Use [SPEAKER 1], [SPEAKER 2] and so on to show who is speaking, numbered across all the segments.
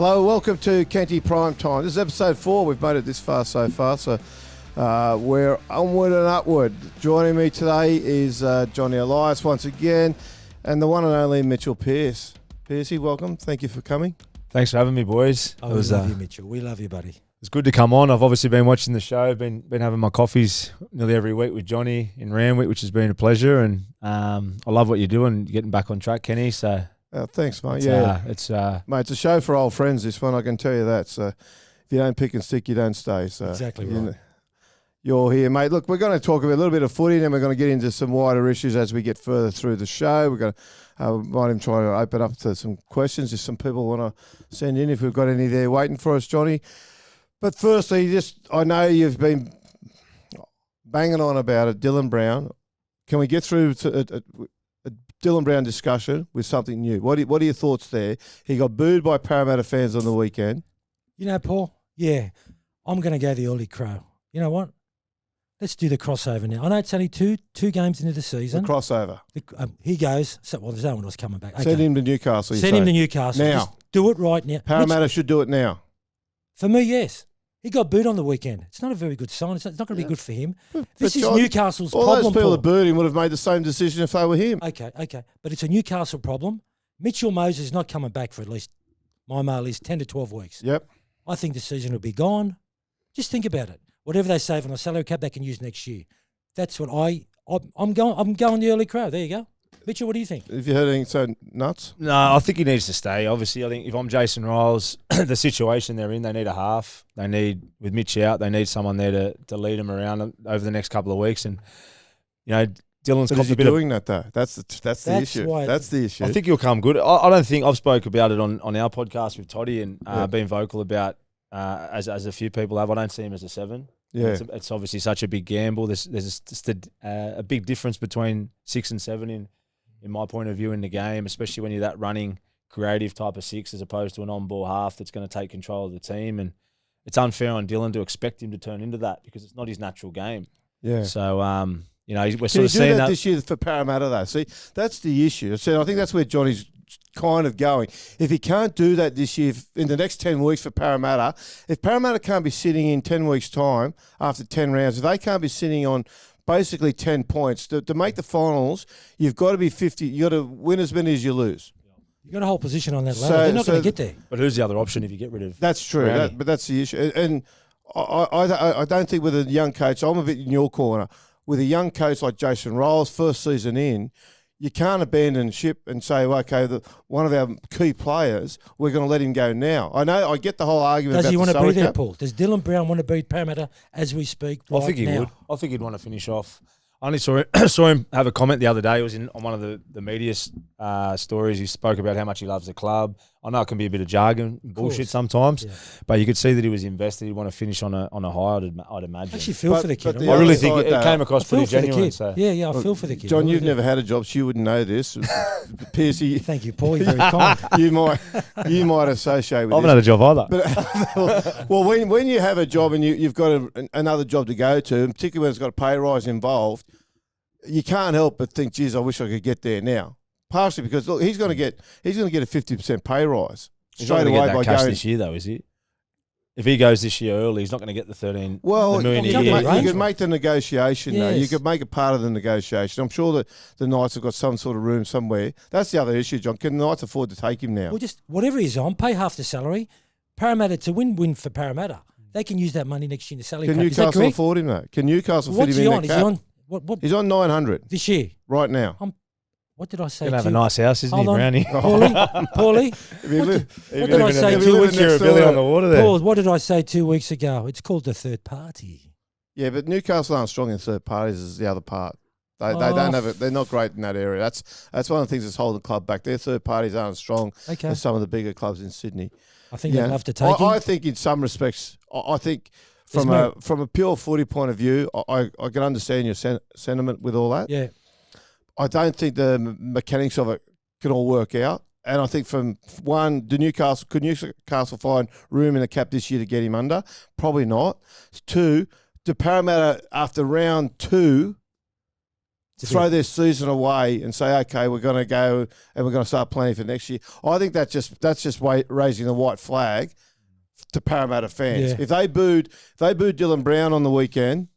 [SPEAKER 1] Hello, welcome to Kenty Prime Time. This is episode 4. We've made it this far so far, so we're onward and upward. Joining me today is Johnny Elias once again, and the one and only Mitchell Pearce. Pearcey, welcome. Thank you for coming.
[SPEAKER 2] Thanks for having me, boys.
[SPEAKER 3] We love you, Mitchell. We love you, buddy.
[SPEAKER 2] It's good to come on. I've obviously been watching the show, been having my coffees nearly every week with Johnny in Randwick, which has been a pleasure, and I love what you're doing, getting back on track, Kenny. So
[SPEAKER 1] thanks, mate.
[SPEAKER 2] It's
[SPEAKER 1] mate, it's a show for old friends, this one, I can tell you that. So if you don't pick and stick, you don't stay. So
[SPEAKER 3] exactly right.
[SPEAKER 1] You're here, mate. Look, we're going to talk a little bit of footy, and then we're going to get into some wider issues as we get further through the show. We're going to might even try to open up to some questions if some people want to send in, if we've got any there waiting for us, Johnny. But firstly, I know you've been banging on about it, Dylan Brown. Can we get through to a Dylan Brown discussion with something new? What are your thoughts there? He got booed by Parramatta fans on the weekend.
[SPEAKER 3] You know, Paul, I'm going to go the early crow. You know what? Let's do the crossover now. I know it's only two games into the season.
[SPEAKER 1] The crossover.
[SPEAKER 3] He goes. There's no one else coming back. Okay.
[SPEAKER 1] Send him to Newcastle.
[SPEAKER 3] Send him to Newcastle.
[SPEAKER 1] Now.
[SPEAKER 3] Just do it right now.
[SPEAKER 1] Parramatta should do it now.
[SPEAKER 3] For me, yes. He got booed on the weekend. It's not a very good sign. It's not going to be good for him. This is Newcastle's problem.
[SPEAKER 1] All those people
[SPEAKER 3] Paul.
[SPEAKER 1] that booed him would have made the same decision if they were him.
[SPEAKER 3] Okay. But it's a Newcastle problem. Mitchell Moses is not coming back for at least, my mail is 10 to 12 weeks.
[SPEAKER 1] Yep.
[SPEAKER 3] I think the season will be gone. Just think about it. Whatever they save on a salary cap, they can use next year. That's what I'm going the early crow. There you go. Mitchell, what do you think?
[SPEAKER 1] Have you heard anything so nuts?
[SPEAKER 2] No, I think he needs to stay. Obviously, I think if I'm Jason Riles, the situation they're in, they need a half. They need, with Mitch out, they need someone there to lead them around over the next couple of weeks. And, you know, Dylan's got a bit
[SPEAKER 1] doing that, though. That's the issue. That's the issue.
[SPEAKER 2] I think he'll come good. I don't think, I've spoke about it on our podcast with Toddy and been vocal about, as a few people have, I don't see him as a 7.
[SPEAKER 1] Yeah,
[SPEAKER 2] it's obviously such a big gamble. There's just a big difference between 6 and 7 in my point of view in the game, especially when you're that running, creative type of 6 as opposed to an on-ball half that's going to take control of the team. And it's unfair on Dylan to expect him to turn into that because it's not his natural game.
[SPEAKER 1] Yeah.
[SPEAKER 2] So, we're sort of seeing that
[SPEAKER 1] this year for Parramatta, though. See, that's the issue. So I think that's where Johnny's kind of going. If he can't do that this year, in the next 10 weeks for Parramatta, if Parramatta can't be sitting in 10 weeks' time after 10 rounds, if they can't be sitting on basically 10 points, to make the finals, you've got to be 50. You've got to win as many as you lose.
[SPEAKER 3] You've got a whole position on that ladder. They're not going to get there.
[SPEAKER 2] But who's the other option if you get rid of?
[SPEAKER 1] That's true, but that's the issue. And I don't think with a young coach, I'm a bit in your corner, with a young coach like Jason Riles, first season in, you can't abandon ship and say, well, okay, one of our key players, we're going to let him go now. I get the whole argument.
[SPEAKER 3] Does he want to be there,
[SPEAKER 1] cap.
[SPEAKER 3] Paul? Does Dylan Brown want to beat Parramatta as we speak?
[SPEAKER 2] I think he would. I think he'd want to finish off. I only saw him have a comment the other day. It was on one of the media stories. He spoke about how much he loves the club. I know it can be a bit of jargon and bullshit sometimes, but you could see that he was invested. He'd want to finish on a high, I'd imagine.
[SPEAKER 3] I actually feel for the kid.
[SPEAKER 2] I really think it came across pretty genuine. So.
[SPEAKER 3] Yeah, I feel for the kid.
[SPEAKER 1] John, you've never had a job, so you wouldn't know this. Pearcey,
[SPEAKER 3] thank you, Paul. You're very kind.
[SPEAKER 1] you might associate with.
[SPEAKER 2] I haven't had a job either.
[SPEAKER 1] But, well, when you have a job and you've got another job to go to, and particularly when it's got a pay rise involved, you can't help but think, geez, I wish I could get there now. Partially because look, he's going to get a 50% pay rise straight away by
[SPEAKER 2] cash
[SPEAKER 1] going
[SPEAKER 2] this year, though, is he? If he goes this year early, he's not going to get the 13
[SPEAKER 1] million
[SPEAKER 2] a year.
[SPEAKER 1] You could make the negotiation, though. You could make it part of the negotiation. I'm sure that the Knights have got some sort of room somewhere. That's the other issue, John. Can the Knights afford to take him now?
[SPEAKER 3] Well, just whatever he's on, pay half the salary. Parramatta to win for Parramatta. They can use that money next year in the salary cap.
[SPEAKER 1] Can Newcastle afford him, though? Can Newcastle fit him in that cap?
[SPEAKER 3] What?
[SPEAKER 1] He's on 900
[SPEAKER 3] this year.
[SPEAKER 1] Right now.
[SPEAKER 3] What did I say?
[SPEAKER 2] He's going to have a nice house, isn't he, Brownie?
[SPEAKER 3] Paulie? What did I say 2 weeks
[SPEAKER 2] ago? On the water there.
[SPEAKER 3] Paul, what did I say 2 weeks ago? It's called the third party.
[SPEAKER 1] Yeah, but Newcastle aren't strong in third parties is the other part. They don't have it. They're not great in that area. That's one of the things that's holding the club back. Their third parties aren't strong as some of the bigger clubs in Sydney.
[SPEAKER 3] I think they'd love to take him.
[SPEAKER 1] I think in some respects, I think from a pure footy point of view, I can understand your sentiment with all that.
[SPEAKER 3] Yeah.
[SPEAKER 1] I don't think the mechanics of it can all work out. And I think from one, could Newcastle find room in the cap this year to get him under? Probably not. 2, do Parramatta after round 2 throw their season away and say, okay, we're going to go and we're going to start planning for next year. I think that's just raising the white flag to Parramatta fans.
[SPEAKER 3] Yeah.
[SPEAKER 1] If they booed Dylan Brown on the weekend,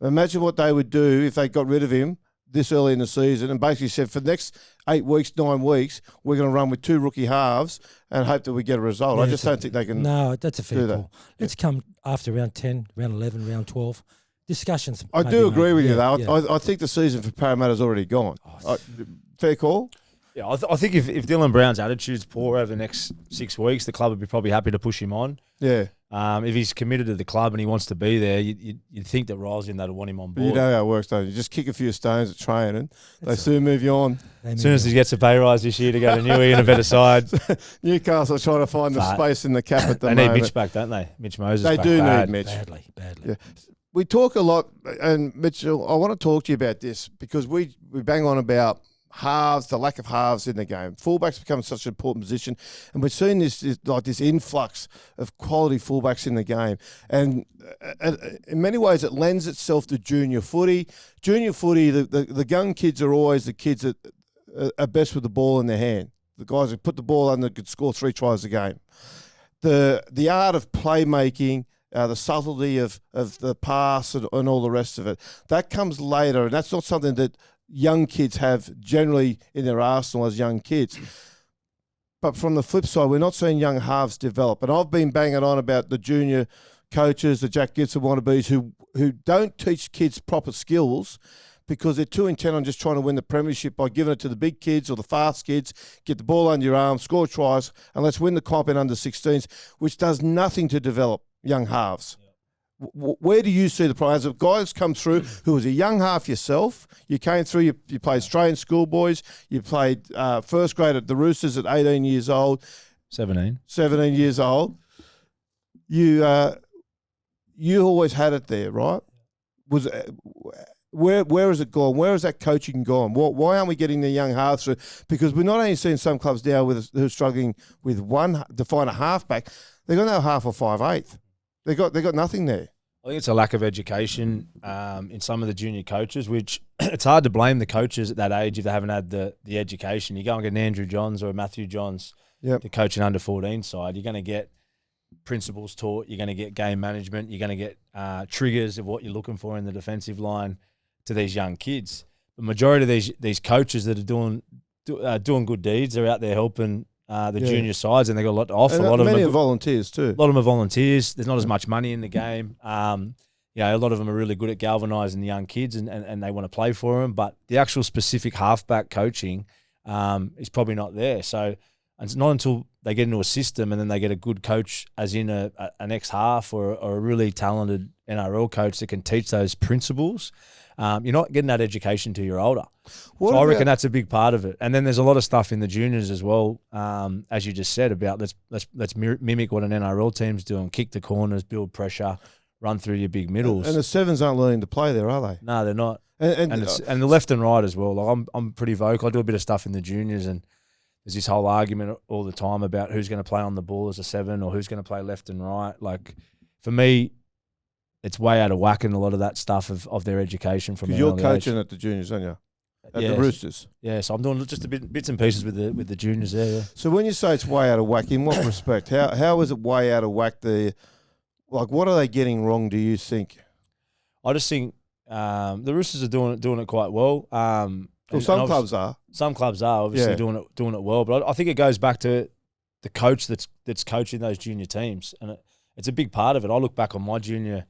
[SPEAKER 1] imagine what they would do if they got rid of him this early in the season and basically said for the next 8 weeks, 9 weeks, we're going to run with 2 rookie halves and hope that we get a result.
[SPEAKER 3] Yeah,
[SPEAKER 1] I just don't think they can.
[SPEAKER 3] No, that's a fair
[SPEAKER 1] do that.
[SPEAKER 3] call. Let's come after round 10, round 11, round 12. Discussions.
[SPEAKER 1] I do agree with you, though.
[SPEAKER 3] Yeah.
[SPEAKER 1] I think the season for Parramatta's already gone. Fair call?
[SPEAKER 2] Yeah, I think if Dylan Brown's attitude's poor over the next 6 weeks, the club would be probably happy to push him on.
[SPEAKER 1] Yeah.
[SPEAKER 2] If he's committed to the club and he wants to be there, you'd think that Riles in that would want him on
[SPEAKER 1] But
[SPEAKER 2] board.
[SPEAKER 1] you know how it works, don't you? Just kick a few stones at training. They soon move you on.
[SPEAKER 2] As soon as he gets a pay rise this year to go to Newey and a better side.
[SPEAKER 1] Newcastle trying to find the space in the cap at the moment.
[SPEAKER 2] They need Mitch back, don't they? Mitch Moses
[SPEAKER 1] They
[SPEAKER 2] back
[SPEAKER 1] do
[SPEAKER 2] bad.
[SPEAKER 1] need Mitch.
[SPEAKER 3] Badly.
[SPEAKER 1] Yeah. We talk a lot, and Mitchell, I want to talk to you about this because we bang on about halves, the lack of halves in the game. Fullbacks become such an important position, and we're seeing this influx of quality fullbacks in the game. And in many ways, it lends itself to junior footy. Junior footy, the young kids are always the kids that are best with the ball in their hand. The guys who put the ball under could score 3 tries a game. The art of playmaking, the subtlety of the pass and all the rest of it, that comes later, and that's not something that young kids have generally in their arsenal as young kids. But from the flip side, we're not seeing young halves develop. And I've been banging on about the junior coaches, the Jack Gibson wannabes, who don't teach kids proper skills because they're too intent on just trying to win the premiership by giving it to the big kids or the fast kids, get the ball under your arm, score tries, and let's win the comp in under 16s, which does nothing to develop young halves. Where do you see the problem? As a guy that's come through who was a young half yourself, you came through, you played Australian schoolboys, you played first grade at the Roosters at 18 years old. 17 years old. You always had it there, right? Where has it gone? Where has that coaching gone? Why aren't we getting the young halves through? Because we're not only seeing some clubs now who are struggling with one to find a halfback, they've got no half or 5/8. They got nothing there.
[SPEAKER 2] I think it's a lack of education in some of the junior coaches, which it's hard to blame the coaches at that age if they haven't had the education. You go and get an Andrew Johns or a Matthew Johns to coach an under-14 side, you're going to get principles taught, you're going to get game management, you're going to get triggers of what you're looking for in the defensive line to these young kids. The majority of these coaches that are doing good deeds are out there helping the junior sides, and they've got a lot to offer.
[SPEAKER 1] And
[SPEAKER 2] a lot of them
[SPEAKER 1] are volunteers too.
[SPEAKER 2] A lot of them are volunteers. There's not as much money in the game. A lot of them are really good at galvanising the young kids, and they want to play for them. But the actual specific halfback coaching is probably not there. So it's not until they get into a system and then they get a good coach, as in an ex-half or a really talented NRL coach that can teach those principles. You're not getting that education till you're older. So I reckon that's a big part of it. And then there's a lot of stuff in the juniors as well, as you just said, about let's mimic what an NRL team's doing: kick the corners, build pressure, run through your big middles.
[SPEAKER 1] And the sevens aren't learning to play there, are they?
[SPEAKER 2] No, they're not. And the left and right as well. Like I'm pretty vocal. I do a bit of stuff in the juniors, and there's this whole argument all the time about who's going to play on the ball as a 7 or who's going to play left and right. Like for me, it's way out of whack in a lot of that stuff of their education from.
[SPEAKER 1] Because you're coaching at the juniors, aren't you? At the Roosters.
[SPEAKER 2] Yeah, so I'm doing just bits and pieces with the juniors there. Yeah.
[SPEAKER 1] So when you say it's way out of whack, in what respect? How is it way out of whack? What are they getting wrong? Do you think?
[SPEAKER 2] I just think the Roosters are doing it quite well.
[SPEAKER 1] Some clubs are.
[SPEAKER 2] Some clubs are obviously doing it well, but I think it goes back to the coach that's coaching those junior teams, and it's a big part of it. I look back on my junior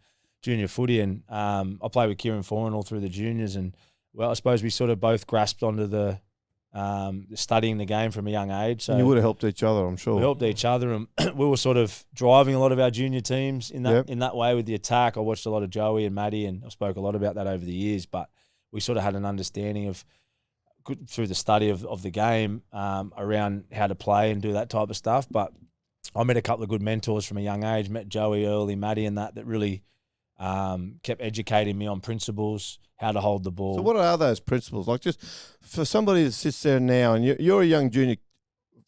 [SPEAKER 2] footy, and I played with Kieran Foran all through the juniors, and I suppose we sort of both grasped onto the studying the game from a young age. So
[SPEAKER 1] and you would have helped each other, I'm sure.
[SPEAKER 2] We helped each other, and we were sort of driving a lot of our junior teams in that way with the attack. I watched a lot of Joey and Maddie, and I spoke a lot about that over the years. But we sort of had an understanding of through the study of the game around how to play and do that type of stuff. But I met a couple of good mentors from a young age. Met Joey early, Maddie, and that really kept educating me on principles, how to hold the ball.
[SPEAKER 1] So what are those principles? Like, just for somebody that sits there now, and you're a young junior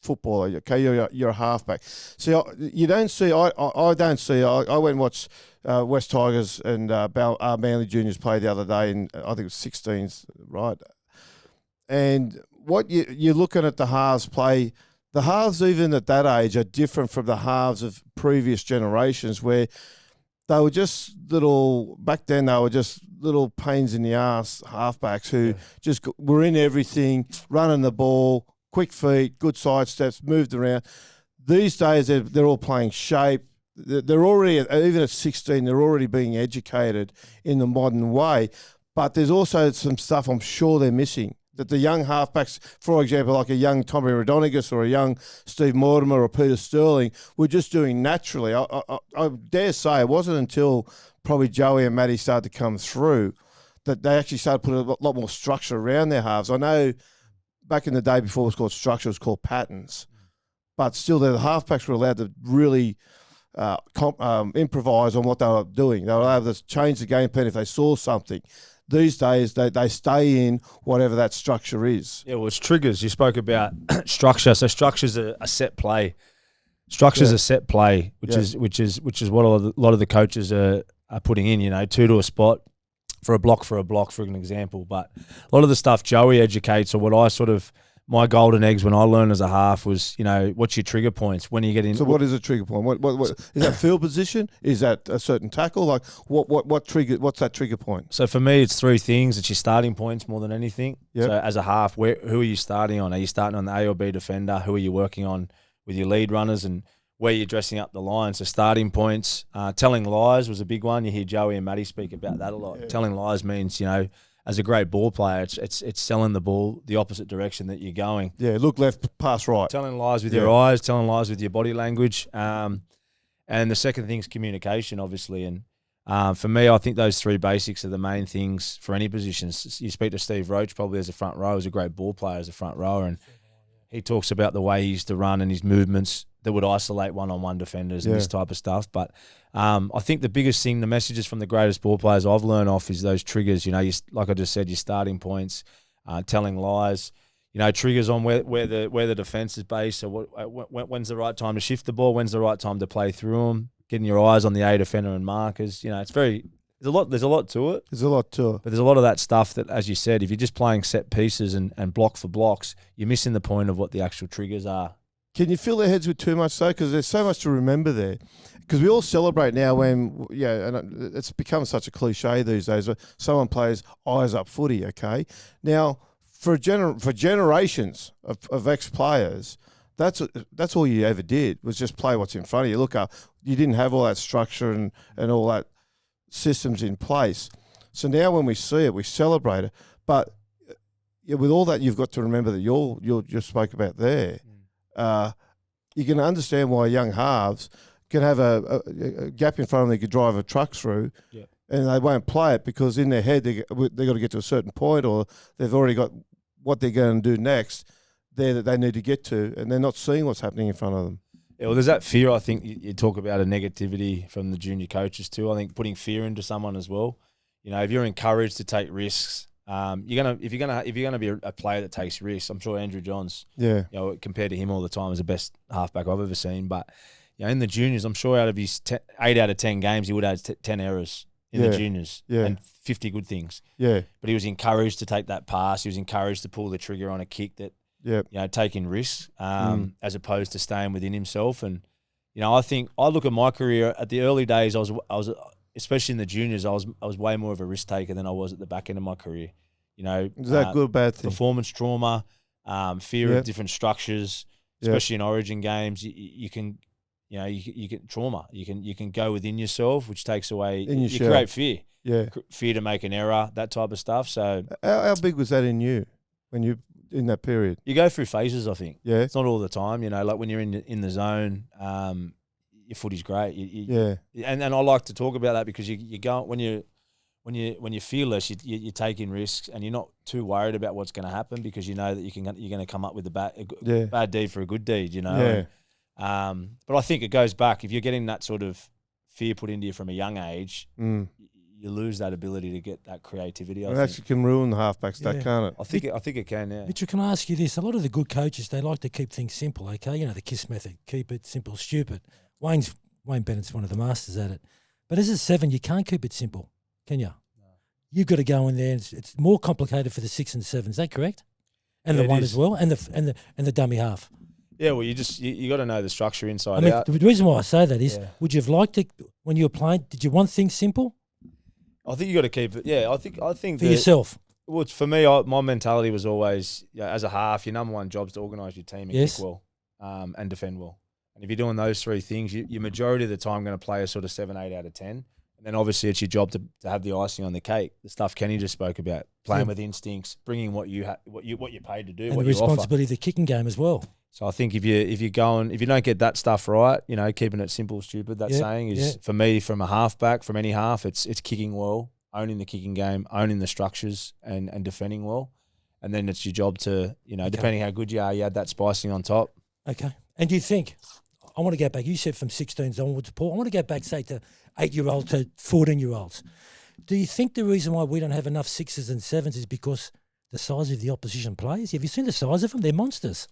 [SPEAKER 1] footballer. Okay, you're a halfback. See, you don't see. I don't see. I went and watched West Tigers and Manly Juniors play the other day, and I think it was 16s, right? And what you're looking at the halves play. The halves, even at that age, are different from the halves of previous generations, where they were just little. Back then, they were just little pains in the ass halfbacks who just were in everything, running the ball, quick feet, good side steps, moved around. These days, they're all playing shape. They're already, even at 16, they're already being educated in the modern way. But there's also some stuff I'm sure they're missing. That the young halfbacks, for example, like a young Tommy Rodonigas or a young Steve Mortimer or Peter Sterling, were just doing naturally. I dare say it wasn't until probably Joey and Matty started to come through that they actually started putting a lot more structure around their halves. I know back in the day before it was called structure, it was called patterns. But still, the halfbacks were allowed to really improvise on what they were doing. They were allowed to change the game plan if they saw something. These days, they stay in whatever that structure is.
[SPEAKER 2] Yeah, well, it's triggers. You spoke about structure. So structure's a set play. Structure's a set play, which is what a lot of the coaches are putting in. You know, 2 to a spot, for a block, for an example. But a lot of the stuff Joey educates, or what I sort of my golden eggs when I learned as a half was, you know, what's your trigger points when you get in.
[SPEAKER 1] So what is a trigger point? What is that field position? Is that a certain tackle? Like what trigger? What's that trigger point?
[SPEAKER 2] So for me, it's 3 things. It's your starting points more than anything.
[SPEAKER 1] Yep.
[SPEAKER 2] So as a half, who are you starting on? Are you starting on the A or B defender? Who are you working on with your lead runners, and where you're dressing up the line? So starting points. Telling lies was a big one. You hear Joey and Matty speak about that a lot. Yeah. Telling lies means, you know, as a great ball player, it's selling the ball the opposite direction that you're going.
[SPEAKER 1] Yeah, look left, pass right.
[SPEAKER 2] Telling lies with your eyes, telling lies with your body language. And the second thing is communication, obviously. And for me, I think those 3 basics are the main things for any positions. You speak to Steve Roach probably as a front row, as a great ball player as a front rower, and he talks about the way he used to run and his movements that would isolate one-on-one defenders and this type of stuff. But I think the biggest thing, the messages from the greatest ball players I've learned off is those triggers. You know, like I just said, your starting points, telling lies. You know, triggers on where the defense is based. So when's the right time to shift the ball? When's the right time to play through them? Getting your eyes on the A defender and markers. You know, there's a lot to it.
[SPEAKER 1] There's a lot to it.
[SPEAKER 2] But there's a lot of that stuff that, as you said, if you're just playing set pieces and block for blocks, you're missing the point of what the actual triggers are.
[SPEAKER 1] Can you fill their heads with too much, though? Because there's so much to remember there. Because we all celebrate now when, and it's become such a cliche these days, but someone plays eyes up footy, okay? Now, for generations of ex-players, that's all you ever did was just play what's in front of you. Look up, you didn't have all that structure and all that systems in place. So now when we see it, we celebrate it. But with all that, you've got to remember that you just spoke about there. You can understand why young halves can have a gap in front of them they could drive a truck through, and they won't play it because in their head they got to get to a certain point, or they've already got what they're going to do next there that they need to get to, and they're not seeing what's happening in front of them.
[SPEAKER 2] Yeah, well, there's that fear. I think you talk about a negativity from the junior coaches too. I think putting fear into someone as well. You know, if you're encouraged to take risks, if you're gonna be a player that takes risks, I'm sure Andrew Johns, compared to him all the time, is the best halfback I've ever seen. But in the juniors, I'm sure out of his 8 out of 10 games, he would have 10 errors in the juniors and 50 good things. Yeah, but he was encouraged to take that pass. He was encouraged to pull the trigger on a kick that, taking risks as opposed to staying within himself. And I think I look at my career at the early days. I was especially in the juniors. I was way more of a risk taker than I was at the back end of my career.
[SPEAKER 1] Is that good or bad thing?
[SPEAKER 2] Performance trauma, fear of different structures, especially in Origin games. You can get trauma. You can go within yourself, which takes away. You create fear. Yeah, fear to make an error, that type of stuff. So,
[SPEAKER 1] how big was that in you when you in that period?
[SPEAKER 2] You go through phases, I think.
[SPEAKER 1] Yeah,
[SPEAKER 2] it's not all the time. Like when you're in the zone, your footy's great. And I like to talk about that because you go when you're fearless, you're taking risks and you're not too worried about what's going to happen because you know that you're going to come up with a bad deed for a good deed. Yeah. But I think it goes back if you're getting that sort of fear put into you from a young age. you lose that ability to get that creativity.
[SPEAKER 1] It actually can ruin the halfback stack,
[SPEAKER 3] Yeah.
[SPEAKER 1] can't it?
[SPEAKER 2] I think it can. Yeah.
[SPEAKER 3] Mitchell, can I ask you this? A lot of the good coaches, they like to keep things simple, okay? You know, the KISS method, keep it simple, stupid. Wayne Bennett's one of the masters at it. But as a 7, you can't keep it simple, can you? No. You've got to go in there. It's more complicated for the 6 and 7. Is that correct? And the 1 as well, and the dummy half.
[SPEAKER 2] Yeah, well, you got to know the structure inside
[SPEAKER 3] I mean,
[SPEAKER 2] out.
[SPEAKER 3] the reason why I say that is, would you have liked to, when you were playing, did you want things simple?
[SPEAKER 2] I think you got to keep it. Yeah, I think
[SPEAKER 3] for yourself.
[SPEAKER 2] Well, for me, my mentality was always, as a half, your number one job is to organise your team and kick well, and defend well. And if you're doing those 3 things, your majority of the time going to play a sort of 7, 8 out of 10. And then obviously it's your job to have the icing on the cake, the stuff Kenny just spoke about, playing with instincts, bringing what you're paid to do,
[SPEAKER 3] and
[SPEAKER 2] what
[SPEAKER 3] the
[SPEAKER 2] you offer.
[SPEAKER 3] responsibility of the kicking game as well.
[SPEAKER 2] So I think if you don't get that stuff right, you know, keeping it simple, stupid, that saying is for me, from a halfback, from any half, it's kicking well, owning the kicking game, owning the structures, and defending well. And then it's your job to, you know, depending how good you are, you add that spicing on top.
[SPEAKER 3] Okay. And do you think, I want to go back, you said from 16s onwards, Paul, I want to go back, say, to 8-year-old to 14-year-olds. Do you think the reason why we don't have enough 6s and 7s is because the size of the opposition players? Have you seen the size of them? They're monsters.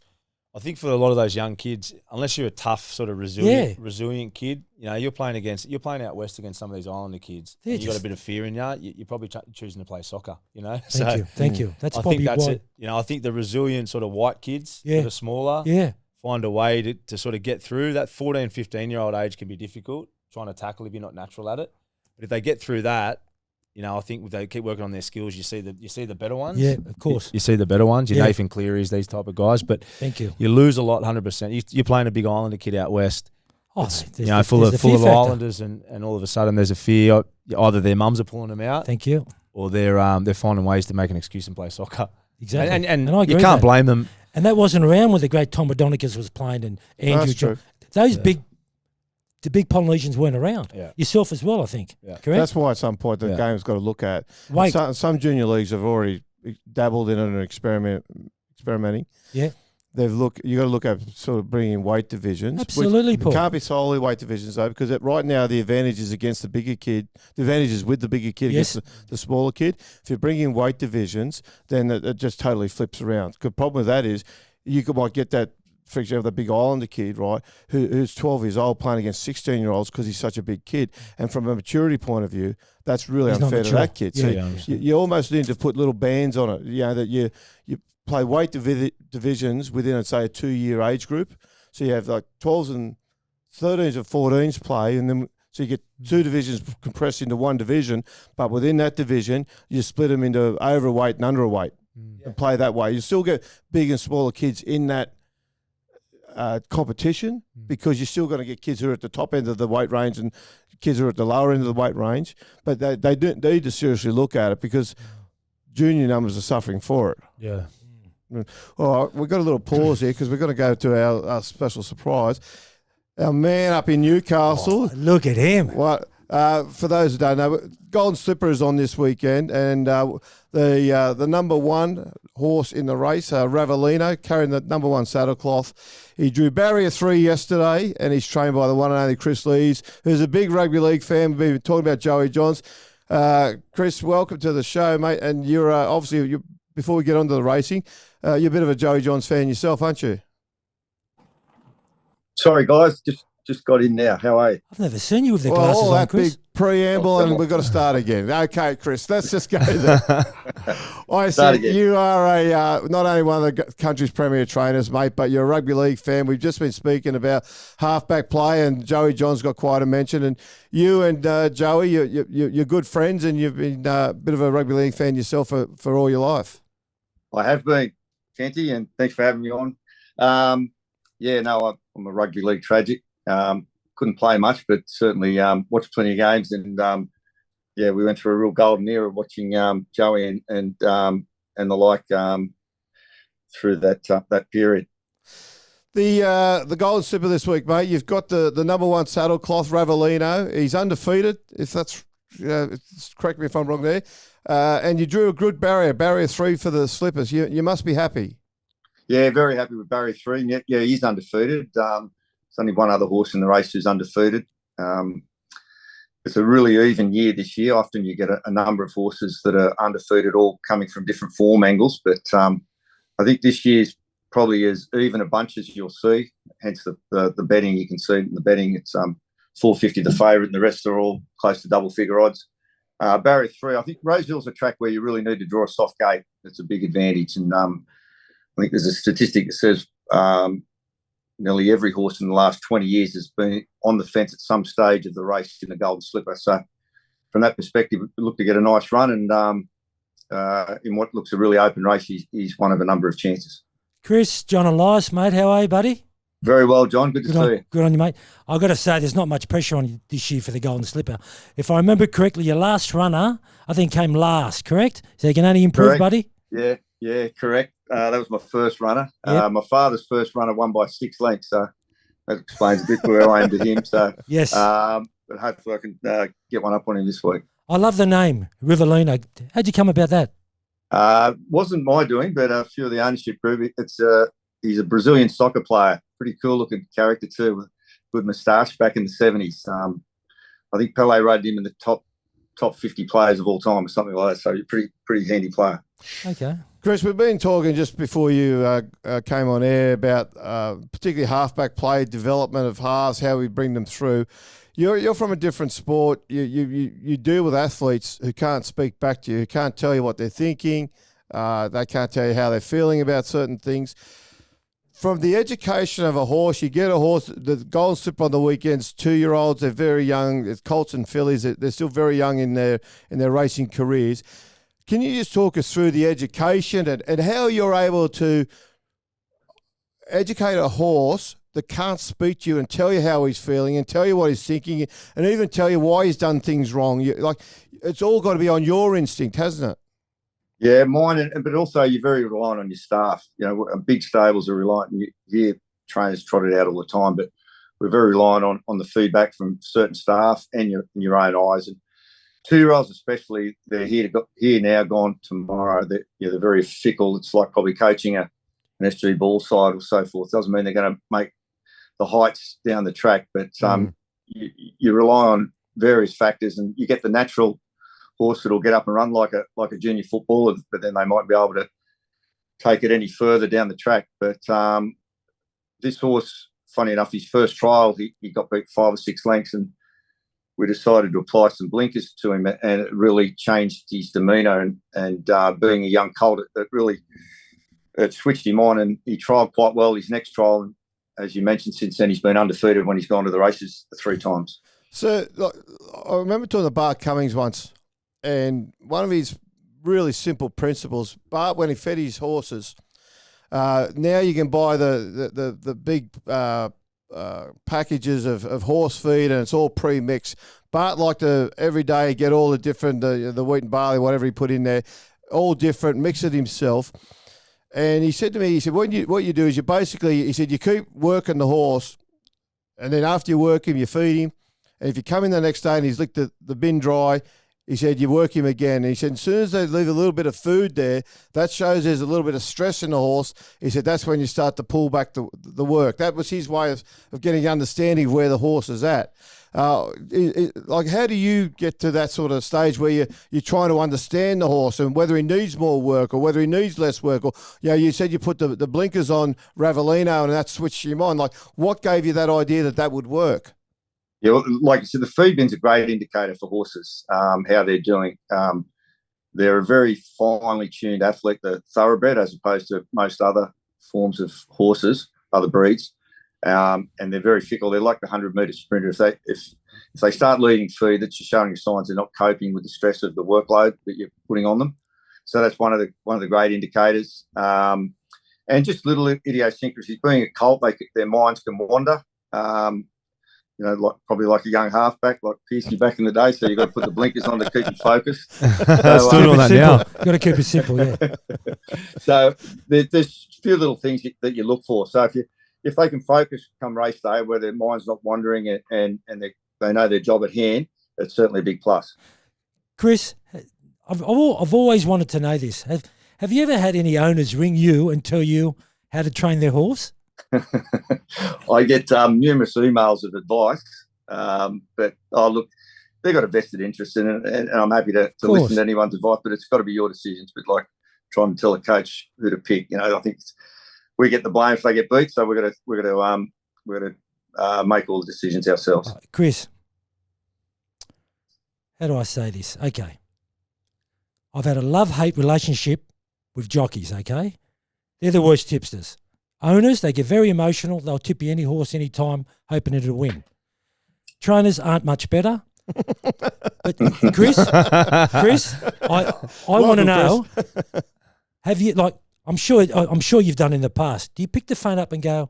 [SPEAKER 2] I think for a lot of those young kids, unless you're a tough sort of resilient kid, you know, you're playing out west against some of these Islander kids. And you got a bit of fear in you. You're probably choosing to play soccer. You know,
[SPEAKER 3] Thank you. That's
[SPEAKER 2] I think that's it. You know, I think the resilient sort of white kids that are smaller, find a way to sort of get through that. 14, 15-year-old age can be difficult trying to tackle if you're not natural at it. But if they get through that, you know, I think if they keep working on their skills, you see the better ones.
[SPEAKER 3] Yeah, of course.
[SPEAKER 2] You see the better ones. Your Nathan Clearys, these type of guys. But
[SPEAKER 3] thank you.
[SPEAKER 2] You lose a lot, 100%. You're playing a big Islander kid out west.
[SPEAKER 3] Oh,
[SPEAKER 2] you know, full of Islanders, and all of a sudden there's a fear. Either their mums are pulling them out.
[SPEAKER 3] Thank you.
[SPEAKER 2] Or they're finding ways to make an excuse and play soccer.
[SPEAKER 3] Exactly.
[SPEAKER 2] And
[SPEAKER 3] I agree
[SPEAKER 2] you can't blame them.
[SPEAKER 3] And that wasn't around when the great Tom Adonicus was playing and Andrew John. Those the big Polynesians weren't around. Yeah. Yourself as well, I think. Yeah. Correct?
[SPEAKER 1] That's why at some point the game's got to look at. Some junior leagues have already dabbled in it and experimenting. Yeah. You got to look at sort of bringing weight divisions.
[SPEAKER 3] Absolutely, Paul.
[SPEAKER 1] It can't be solely weight divisions though, because right now the advantage is against the bigger kid. The advantage is with the bigger kid against the smaller kid. If you're bringing weight divisions, then it just totally flips around. The problem with that is might get that. For example, the big Islander kid, right, who's 12 years old playing against 16-year-olds because he's such a big kid. And from a maturity point of view, that's really unfair to that kid.
[SPEAKER 3] Yeah,
[SPEAKER 1] so you almost need to put little bands on it, you know, that you play weight divisions within, say, a 2-year age group. So you have like 12s and 13s and 14s play, and then so you get 2 divisions compressed into 1 division, but within that division, you split them into overweight and underweight and play that way. You still get big and smaller kids in that competition, because you're still going to get kids who are at the top end of the weight range and kids who are at the lower end of the weight range. But they need to seriously look at it, because junior numbers are suffering for it.
[SPEAKER 2] Yeah.
[SPEAKER 1] All right, we've got a little pause here because we're going to go to our special surprise. Our man up in Newcastle.
[SPEAKER 3] Oh, look at him.
[SPEAKER 1] What? For those who don't know, Golden Slipper is on this weekend, and the number 1 horse in the race, Ravelino, carrying the number 1 saddlecloth. He drew barrier 3 yesterday, and he's trained by the one and only Kris Lees, who's a big rugby league fan. We've been talking about Joey Johns. Chris, welcome to the show, mate. And you're obviously, before we get on to the racing, you're a bit of a Joey Johns fan yourself, aren't you?
[SPEAKER 4] Sorry, guys, just got in now. How are you?
[SPEAKER 3] I've never seen you with the glasses
[SPEAKER 1] all
[SPEAKER 3] on,
[SPEAKER 1] that
[SPEAKER 3] Chris.
[SPEAKER 1] Big preamble, and we've got to start again. Okay, Chris, let's just go there. I said you are not only one of the country's premier trainers, mate, but you're a rugby league fan. We've just been speaking about halfback play, and Joey Johns got quite a mention. And you and Joey, you're good friends, and you've been a bit of a rugby league fan yourself for all your life.
[SPEAKER 4] I have been, Kenty, and thanks for having me on. I'm a rugby league tragic. Couldn't play much, but certainly watched plenty of games, and we went through a real golden era watching Joey and the like through that period.
[SPEAKER 1] The Golden Slipper this week, mate. You've got the number 1 saddlecloth, Ravelino. He's undefeated. If that's correct me if I'm wrong there. And you drew a good barrier 3 for the Slippers. You must be happy.
[SPEAKER 4] Yeah, very happy with barrier 3. Yeah, he's undefeated. There's only one other horse in the race who's undefeated. But it's a really even year this year. Often you get a number of horses that are undefeated, all coming from different form angles. But I think this year's probably as even a bunch as you'll see. Hence the betting. You can see in the betting it's 450 the favourite, and the rest are all close to double figure odds. Barrier 3, I think Roseville's a track where you really need to draw a soft gate. That's a big advantage. And I think there's a statistic that says nearly every horse in the last 20 years has been on the fence at some stage of the race in the Golden Slipper. So from that perspective, we look to get a nice run. And in what looks a really open race, he's one of a number of chances.
[SPEAKER 3] Kris, John and Elias, mate, how are you, buddy?
[SPEAKER 4] Very well, John. Good to see you.
[SPEAKER 3] Good on you, mate. I've got to say, there's not much pressure on you this year for the Golden Slipper. If I remember correctly, your last runner, I think, came last, correct? So you can only improve,
[SPEAKER 4] correct.
[SPEAKER 3] Buddy?
[SPEAKER 4] Yeah, correct. That was my first runner.
[SPEAKER 3] Yep.
[SPEAKER 4] My father's first runner won by 6 lengths, so that explains a bit where I am to him. So
[SPEAKER 3] yes.
[SPEAKER 4] But hopefully I can get one up on him this week.
[SPEAKER 3] I love the name, Riverlina. How'd you come about that?
[SPEAKER 4] Wasn't my doing, but a few of the ownership group. He's a Brazilian soccer player. Pretty cool looking character too, with good moustache back in the 70s. I think Pelé rated him in the top 50 players of all time or something like that. So he's a pretty handy player.
[SPEAKER 3] Okay.
[SPEAKER 1] Kris, we've been talking just before you came on air about particularly halfback play, development of halves, how we bring them through. You're from a different sport. You deal with athletes who can't speak back to you, who can't tell you what they're thinking. They can't tell you how they're feeling about certain things. From the education of a horse, you get a horse, the Golden Slipper on the weekends, 2-year-olds, they're very young. It's colts and fillies, they're still very young in their racing careers. Can you just talk us through the education and how you're able to educate a horse that can't speak to you and tell you how he's feeling and tell you what he's thinking and even tell you why he's done things wrong? It's all got to be on your instinct, hasn't it?
[SPEAKER 4] Yeah, mine, but also you're very reliant on your staff. You know, big stables are reliant. You hear trainers trot it out all the time, but we're very reliant on the feedback from certain staff and your own eyes. And 2-year-olds especially, they're here now, gone tomorrow. They're very fickle. It's like probably coaching an SG ball side or so forth. Doesn't mean they're going to make the heights down the track, but you rely on various factors, and you get the natural horse that'll get up and run like a junior footballer, but then they might be able to take it any further down the track. But this horse, funny enough, his first trial, he got beat 5 or 6 lengths, and we decided to apply some blinkers to him, and it really changed his demeanour. And being a young colt, it switched him on, and he trialled quite well his next trial. And as you mentioned, since then he's been undefeated when he's gone to the races 3 times. So
[SPEAKER 1] I remember talking to Bart Cummings once, and one of his really simple principles, Bart, when he fed his horses, now you can buy the big packages of horse feed, and it's all pre-mixed. Bart liked to every day get all the different, the wheat and barley, whatever he put in there, all different, mix it himself. And he said to me, he said, what you do is you basically, he said, you keep working the horse, and then after you work him, you feed him. And if you come in the next day and he's licked the bin dry, he said, you work him again. And he said, as soon as they leave a little bit of food there, that shows there's a little bit of stress in the horse. He said, that's when you start to pull back the work. That was his way of getting understanding of where the horse is at. Like, how do you get to that sort of stage where you're trying to understand the horse and whether he needs more work or whether he needs less work? Or, you said you put the blinkers on Ravelino and that switched him on. Like, what gave you that idea that would work?
[SPEAKER 4] Yeah, well, like you said, the feed bin's a great indicator for horses, how they're doing. They're a very finely tuned athlete, the thoroughbred, as opposed to most other forms of horses, other breeds. And they're very fickle. They're like the 100-metre sprinter. If they start leading feed, that's just showing signs they're not coping with the stress of the workload that you're putting on them. So that's one of the great indicators. And just little idiosyncrasies. Being a colt, their minds can wander. Probably like a young halfback, like Pearcey back in the day. So you've got to put the blinkers on to keep them focused.
[SPEAKER 2] Still doing that now.
[SPEAKER 3] Got to keep it simple, yeah.
[SPEAKER 4] So there's a few little things that you look for. So if they can focus come race day, where their mind's not wandering and they know their job at hand, it's certainly a big plus.
[SPEAKER 3] Kris, I've always wanted to know this. Have you ever had any owners ring you and tell you how to train their horse?
[SPEAKER 4] I get numerous emails of advice, but look, they've got a vested interest in it, and I'm happy to listen to anyone's advice, but it's got to be your decisions. But like trying to tell a coach who to pick, I think we get the blame if they get beat, so we're gonna make all the decisions ourselves.
[SPEAKER 3] Kris, how do I say this? Okay, I've had a love-hate relationship with jockeys. Okay, they're the worst tipsters. Owners, they get very emotional. They'll tip you any horse anytime, hoping it'll win. Trainers aren't much better. But Kris, I want to know, have you, like, I'm sure you've done in the past. Do you pick the phone up and go,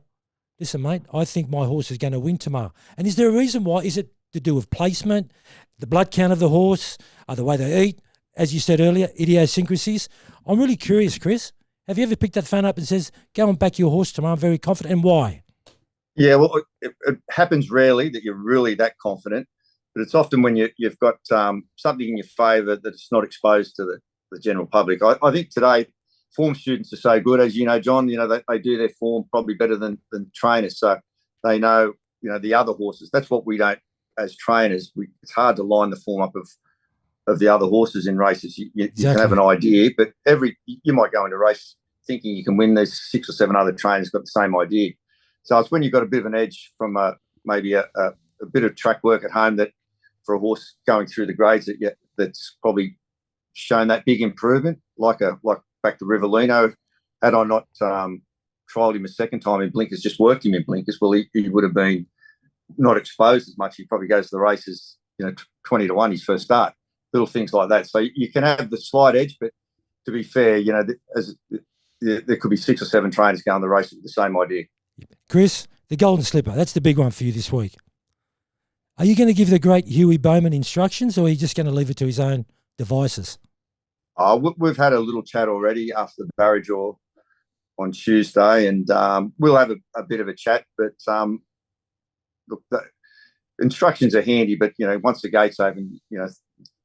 [SPEAKER 3] listen, mate, I think my horse is going to win tomorrow? And is there a reason why? Is it to do with placement, the blood count of the horse, the way they eat, as you said earlier, idiosyncrasies? I'm really curious, Kris. Have you ever picked that phone up and says, go and back your horse tomorrow, I'm very confident, and why?
[SPEAKER 4] Yeah, well, it happens rarely that you're really that confident, but it's often when you've got something in your favour that's not exposed to the general public. I think today form students are so good, as you know, John, they do their form probably better than trainers, so they know, the other horses. That's what we don't, as trainers, it's hard to line the form up of the other horses in races. You can have an idea, but you might go into a race thinking you can win. There's 6 or 7 other trainers got the same idea. So it's when you've got a bit of an edge from maybe a bit of track work at home, that for a horse going through the grades that's probably shown that big improvement, like back to Rivellino. Had I not trialled him a second time in blinkers, just worked him in blinkers, well, he would have been not exposed as much. He probably goes to the races, 20-1 his first start. Little things like that. So you can have the slight edge, but to be fair, there could be 6 or 7 trainers going the race with the same idea.
[SPEAKER 3] Kris, the Golden Slipper, that's the big one for you this week. Are you going to give the great Huey Bowman instructions, or are you just going to leave it to his own devices?
[SPEAKER 4] We've had a little chat already after the barrier draw on Tuesday, and we'll have a bit of a chat. But look, the instructions are handy, but once the gate's open,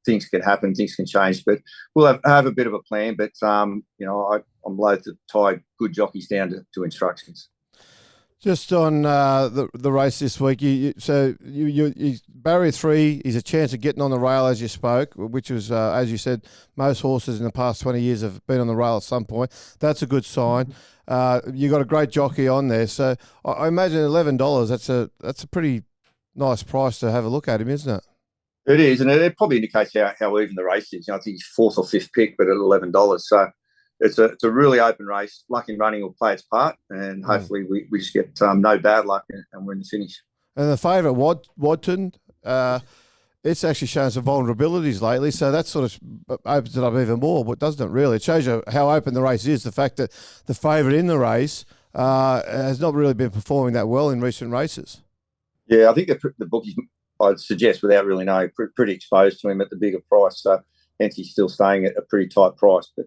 [SPEAKER 4] things can happen, things can change. But we'll have a bit of a plan. But I'm loath to tie good jockeys down to instructions.
[SPEAKER 1] Just on the race this week, you barrier 3 is a chance of getting on the rail, as you spoke, which was, as you said, most horses in the past 20 years have been on the rail at some point. That's a good sign. You got a great jockey on there, so I imagine $11. That's a pretty nice price to have a look at him, isn't it?
[SPEAKER 4] It is, and it probably indicates how even the race is. I think he's 4th or 5th pick, but at $11. So it's a really open race. Luck in running will play its part, and hopefully we just get no bad luck and we're in the finish. And
[SPEAKER 1] the favourite, Wadton, it's actually shown some vulnerabilities lately, so that sort of opens it up even more, but doesn't it really? It shows you how open the race is, the fact that the favourite in the race has not really been performing that well in recent races. Yeah,
[SPEAKER 4] I think the bookies, I'd suggest, without really knowing, pretty exposed to him at the bigger price, so hence he's still staying at a pretty tight price, but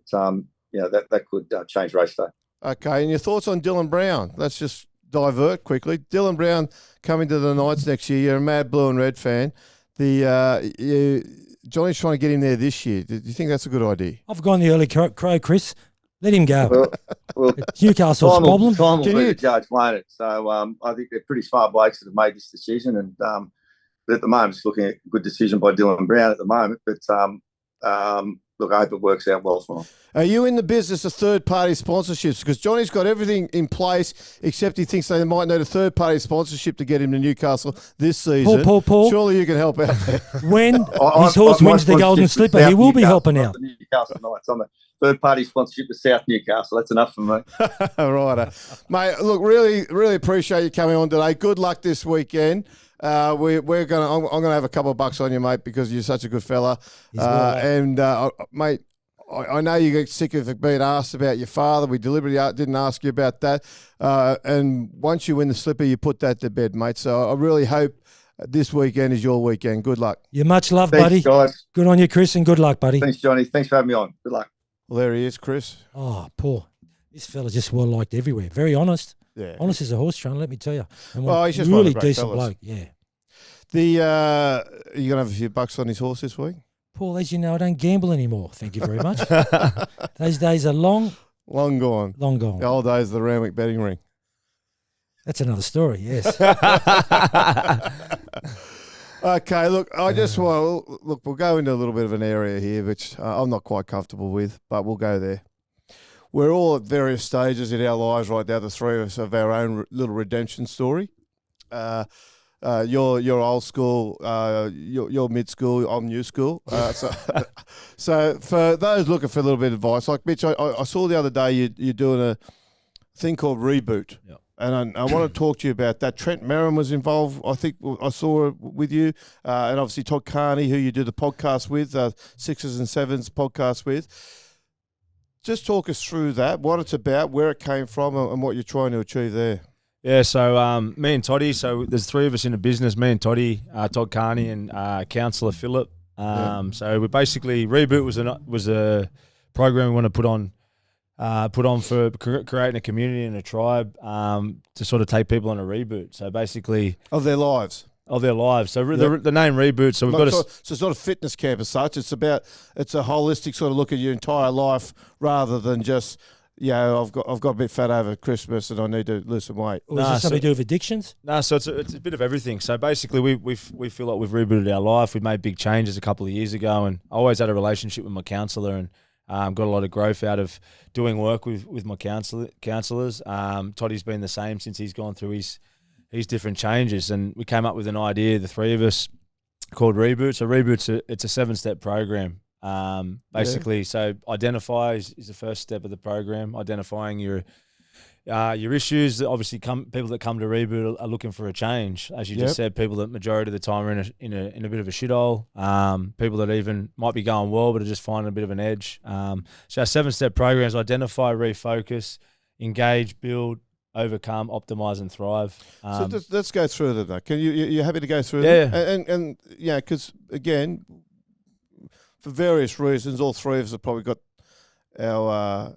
[SPEAKER 4] that could change race day. Okay,
[SPEAKER 1] and your thoughts on Dylan Brown? Let's just divert quickly. Dylan Brown coming to the Knights next year. You're a mad blue and red fan. Johnny's trying to get him there this year. Do you think that's a good idea?
[SPEAKER 3] I've gone the early crow, Kris. Let him go. Well, it's Newcastle's problem.
[SPEAKER 4] Time will be the judge, won't it? So I think they're pretty smart blokes that have made this decision, and at the moment, it's looking at a good decision by Dylan Brown at the moment. But look, I hope it works out well for him.
[SPEAKER 1] Are you in the business of third-party sponsorships? Because Johnny's got everything in place, except he thinks they might need a third-party sponsorship to get him to Newcastle this season.
[SPEAKER 3] Paul.
[SPEAKER 1] Surely you can help out there.
[SPEAKER 3] When his horse wins the Golden Slipper, he will be helping out.
[SPEAKER 4] Newcastle Knights. I'm a third-party sponsorship with South Newcastle. That's enough for me.
[SPEAKER 1] Right. Mate, look, really, really appreciate you coming on today. Good luck this weekend. I'm gonna have a couple of bucks on you, mate, because you're such a good fella. Mate, I know you get sick of being asked about your father. We deliberately didn't ask you about that. And once you win the slipper, you put that to bed, mate. So I really hope this weekend is your weekend. Good luck.
[SPEAKER 3] You're much loved,
[SPEAKER 4] buddy.
[SPEAKER 3] Guys. Good on you, Kris, and good luck, buddy.
[SPEAKER 4] Thanks, Johnny. Thanks for having me on. Good luck.
[SPEAKER 1] Well, there he is, Kris.
[SPEAKER 3] Oh, Paul. This fella's just well liked everywhere. Very honest.
[SPEAKER 1] Yeah.
[SPEAKER 3] Honest as a horse trainer, let me tell you. And
[SPEAKER 1] he's just
[SPEAKER 3] really decent bloke. Yeah.
[SPEAKER 1] Are you going to have a few bucks on his horse this week?
[SPEAKER 3] Paul, as you know, I don't gamble anymore. Thank you very much. Those days are long
[SPEAKER 1] gone.
[SPEAKER 3] Long gone.
[SPEAKER 1] The old days of the Randwick betting ring.
[SPEAKER 3] That's another story, yes.
[SPEAKER 1] Okay, look, I just want look. We'll go into a little bit of an area here, which I'm not quite comfortable with, but we'll go there. We're all at various stages in our lives right now. The three of us of our own little redemption story. You're old school. You're mid school. I'm new school. So for those looking for a little bit of advice, like Mitch, I saw the other day you're doing a thing called Reboot.
[SPEAKER 2] Yep.
[SPEAKER 1] And I want to talk to you about that. Trent Merrim was involved, I think I saw with you, and obviously Todd Carney, who you do the podcast with, Sixes and Sevens podcast with. Just talk us through that, what it's about, where it came from, and what you're trying to achieve there.
[SPEAKER 2] Yeah, so me and Toddy, so there's three of us in the business, me and Toddy, Todd Carney and Councillor Phillip. So we basically, Reboot was a program we want to put on for creating a community and a tribe to sort of take people on a reboot. So basically
[SPEAKER 1] Of their lives.
[SPEAKER 2] So the name Reboot. So we've got
[SPEAKER 1] so it's not a fitness camp as such. It's a holistic sort of look at your entire life rather than just, I've got a bit fat over Christmas and I need to lose some weight.
[SPEAKER 3] Or is it something to do with addictions?
[SPEAKER 2] No, so it's a bit of everything. So basically we feel like we've rebooted our life. We made big changes a couple of years ago, and I always had a relationship with my counsellor and got a lot of growth out of doing work with my counsellors. Toddy's been the same since he's gone through his different changes, and we came up with an idea, the three of us, called Reboot. So Reboot's it's a 7-step program. Basically, so identify is the first step of the program. Identifying your issues. Obviously, people that come to Reboot are looking for a change, as you just said. People that majority of the time are in a bit of a shithole. People that even might be going well, but are just finding a bit of an edge. So our 7-step programs: identify, refocus, engage, build, overcome, optimize, and thrive.
[SPEAKER 1] So let's go through them. Though. Can you're happy to go through
[SPEAKER 2] them?
[SPEAKER 1] And because again, for various reasons, all three of us have probably got our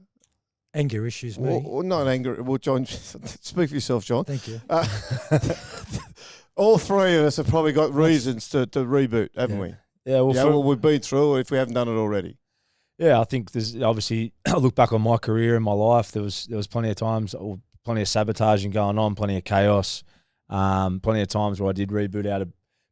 [SPEAKER 3] anger issues, me.
[SPEAKER 1] Or not anger. Well, John, speak for yourself, John.
[SPEAKER 3] Thank you.
[SPEAKER 1] All three of us have probably got reasons to reboot, haven't we?
[SPEAKER 2] Yeah. Well,
[SPEAKER 1] we've been through it if we haven't done it already.
[SPEAKER 2] Yeah, I think there's obviously. I look back on my career and my life. There was plenty of times, or plenty of sabotaging going on, plenty of chaos, plenty of times where I did reboot out of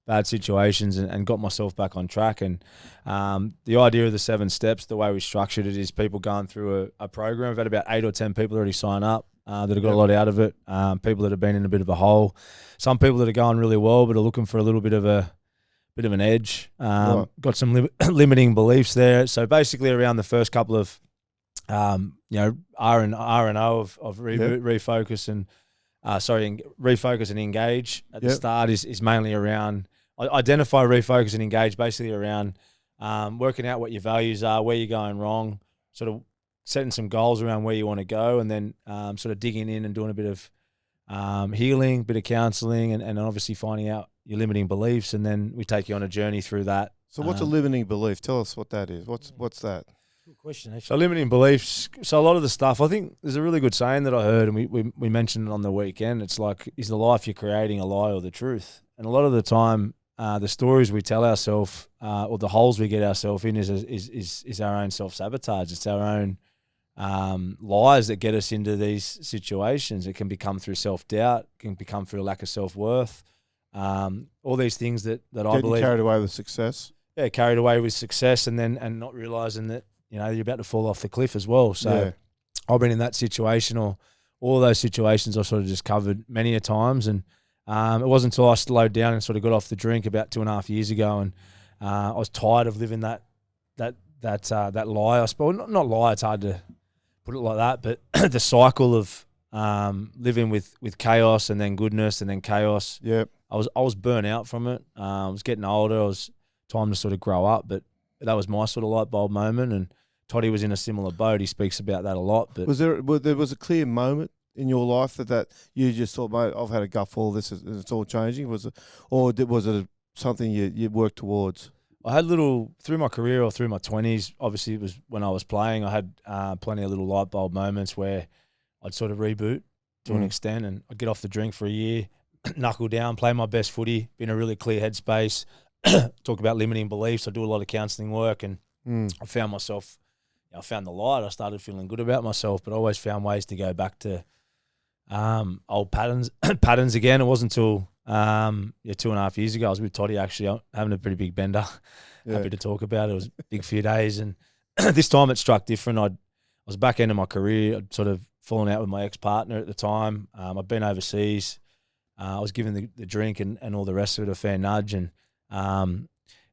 [SPEAKER 2] bad situations and got myself back on track. And the idea of the 7 steps, the way we structured it, is people going through a program. We've had about 8 or 10 people already sign up that have got a lot out of it. People that have been in a bit of a hole. Some people that are going really well but are looking for a little bit of an edge. Got some limiting beliefs there. So basically, around the first couple of R and O of reboot, refocus and refocus and engage at the start is mainly around identify, refocus, and engage. Basically around working out what your values are, where you're going wrong, sort of setting some goals around where you want to go, and then sort of digging in and doing a bit of healing, bit of counselling, and obviously finding out your limiting beliefs, and then we take you on a journey through that.
[SPEAKER 1] So what's a limiting belief? Tell us what that is. What's that?
[SPEAKER 3] Good question, actually.
[SPEAKER 2] So limiting beliefs. So a lot of the stuff, I think there's a really good saying that I heard, and we mentioned it on the weekend. It's like, is the life you're creating a lie or the truth? And a lot of the time, the stories we tell ourselves, or the holes we get ourselves in, is our own self-sabotage. It's our own lies that get us into these situations. It can become through self-doubt, it can become through a lack of self-worth. All these things that I believe.
[SPEAKER 1] Carried away with success.
[SPEAKER 2] Yeah, carried away with success, and not realising that you're about to fall off the cliff as well. So I've been in that situation, or all those situations I've sort of just covered many a times, and it wasn't until I slowed down and sort of got off the drink about 2.5 years ago, and I was tired of living that lie. I suppose not lie. It's hard to put it like that, but the cycle of living with chaos and then goodness and then chaos.
[SPEAKER 1] Yep.
[SPEAKER 2] I was burnt out from it. I was getting older. It was time to sort of grow up, but that was my sort of light bulb moment. And Toddy was in a similar boat. He speaks about that a lot. But
[SPEAKER 1] there was a clear moment in your life that you just thought, mate, I've had a gutful. It's all changing. Was it something you worked towards?
[SPEAKER 2] I had through my career or through my 20s. Obviously, it was when I was playing. I had plenty of little light bulb moments where I'd sort of reboot to an extent, and I'd get off the drink for a year, knuckle down, play my best footy, be in a really clear headspace. Talk about limiting beliefs. I do a lot of counselling work, and I found myself. I found the light. I started feeling good about myself, but I always found ways to go back to old patterns again. It wasn't until Yeah, 2.5 years ago, I was with Toddy actually, having a pretty big bender. Happy to talk about it. It was a big few days, and this time it struck different. I was back end of my career. I'd sort of fallen out with my ex-partner at the time. I'd been overseas. I was given the drink and all the rest of it a fair nudge, and it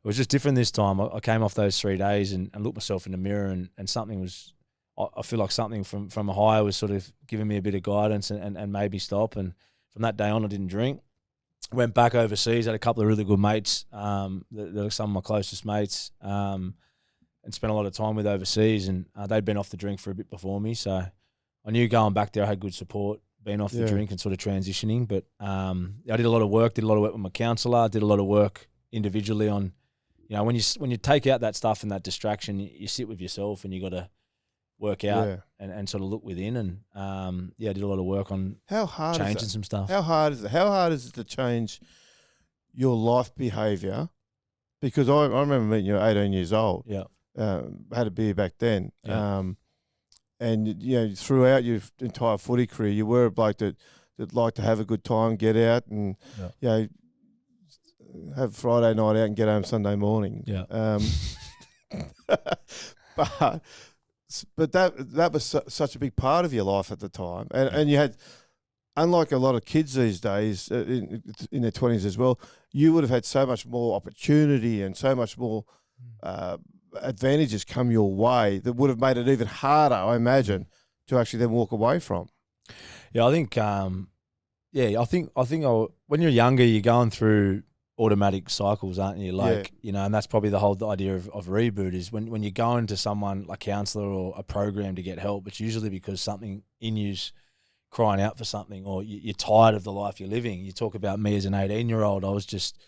[SPEAKER 2] was just different this time. I came off those 3 days and looked myself in the mirror, and something was. I feel like something from a higher was sort of giving me a bit of guidance and made me stop. And from that day on, I didn't drink. Went back overseas, had a couple of really good mates, that are some of my closest mates, and spent a lot of time with overseas. And they'd been off the drink for a bit before me, so I knew going back there I had good support, being off the drink and sort of transitioning. But I did a lot of work with my counsellor, did a lot of work individually on, when you take out that stuff and that distraction, you sit with yourself and you got to work out and sort of look within, and I did a lot of work on changing some stuff.
[SPEAKER 1] How hard is it? How hard is it to change your life behaviour? Because I remember meeting you at 18 years old.
[SPEAKER 2] Yeah,
[SPEAKER 1] had a beer back then.
[SPEAKER 2] Yeah.
[SPEAKER 1] And throughout your entire footy career, you were a bloke that liked to have a good time, get out, and have Friday night out and get home Sunday morning.
[SPEAKER 2] Yeah.
[SPEAKER 1] But that was such a big part of your life at the time, and you had, unlike a lot of kids these days in their 20s as well, you would have had so much more opportunity and so much more advantages come your way that would have made it even harder, I imagine, to actually then walk away from.
[SPEAKER 2] Yeah, I think, when you're younger, you're going through automatic cycles, aren't you? And that's probably the whole idea of Reboot is when you go into someone like counsellor or a program to get help, it's usually because something in you's crying out for something, or you're tired of the life you're living. You talk about me as an 18-year-old, I was just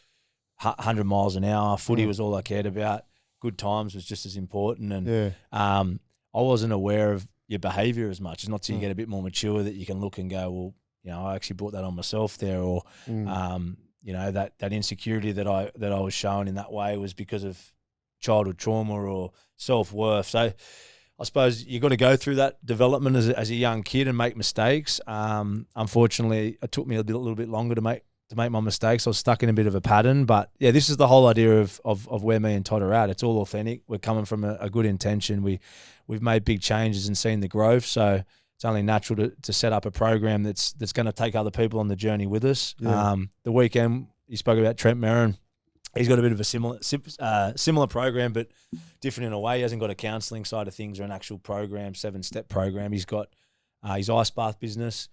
[SPEAKER 2] 100 miles an hour. Footy was all I cared about. Good times was just as important. And I wasn't aware of your behaviour as much. It's not till you get a bit more mature that you can look and go, well, I actually brought that on myself there, or that insecurity that I was shown in that way was because of childhood trauma or self-worth. So I suppose you got to go through that development as a young kid and make mistakes. Unfortunately, it took me a little bit longer to make my mistakes. I was stuck in a bit of a pattern. But yeah, this is the whole idea of where me and Todd are at. It's all authentic. We're coming from a good intention. We've made big changes and seen the growth. So it's only natural to set up a program that's going to take other people on the journey with us. Yeah. The weekend you spoke about Trent Merrin. He's got a bit of a similar program, but different in a way. He hasn't got a counselling side of things or an actual program, 7-step program. He's got his ice bath business.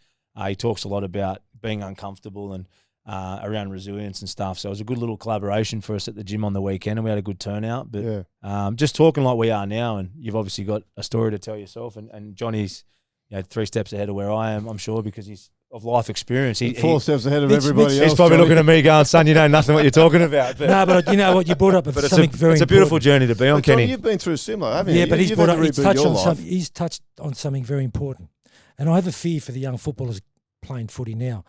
[SPEAKER 2] He talks a lot about being uncomfortable and around resilience and stuff. So it was a good little collaboration for us at the gym on the weekend, and we had a good turnout. But just talking like we are now, and you've obviously got a story to tell yourself, and Johnny's 3 steps ahead of where I am, I'm sure, because he's of life experience. He
[SPEAKER 1] 4 steps ahead of everybody else.
[SPEAKER 2] He's probably looking at me going, son, you know nothing what you're talking about. But
[SPEAKER 3] no, but you know what, you brought up something very important.
[SPEAKER 2] It's a beautiful journey to be on, Kenny.
[SPEAKER 1] You've been through similar, haven't you?
[SPEAKER 3] Yeah, but he's touched on something very important. And I have a fear for the young footballers playing footy now.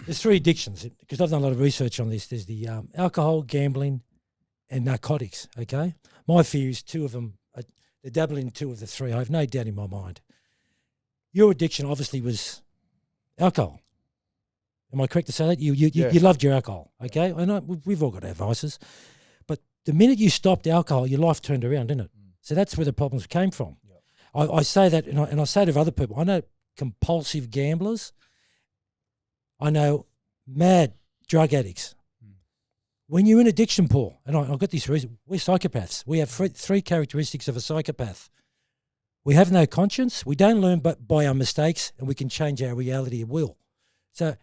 [SPEAKER 3] There's 3 addictions, because I've done a lot of research on this. There's the alcohol, gambling, and narcotics, okay? My fear is 2 of them, they're dabbling in 2 of the 3. I have no doubt in my mind. Your addiction obviously was alcohol. Am I correct to say that? You loved your alcohol, okay? I know we've all got our vices. But the minute you stopped alcohol, your life turned around, didn't it? So that's where the problems came from. Yeah. I say that, and I say to other people, I know compulsive gamblers, I know mad drug addicts. When you're in addiction, Paul, and I've got this reason, we're psychopaths. We have 3 characteristics of a psychopath. We have no conscience. We don't learn but by our mistakes, and we can change our reality at will. So,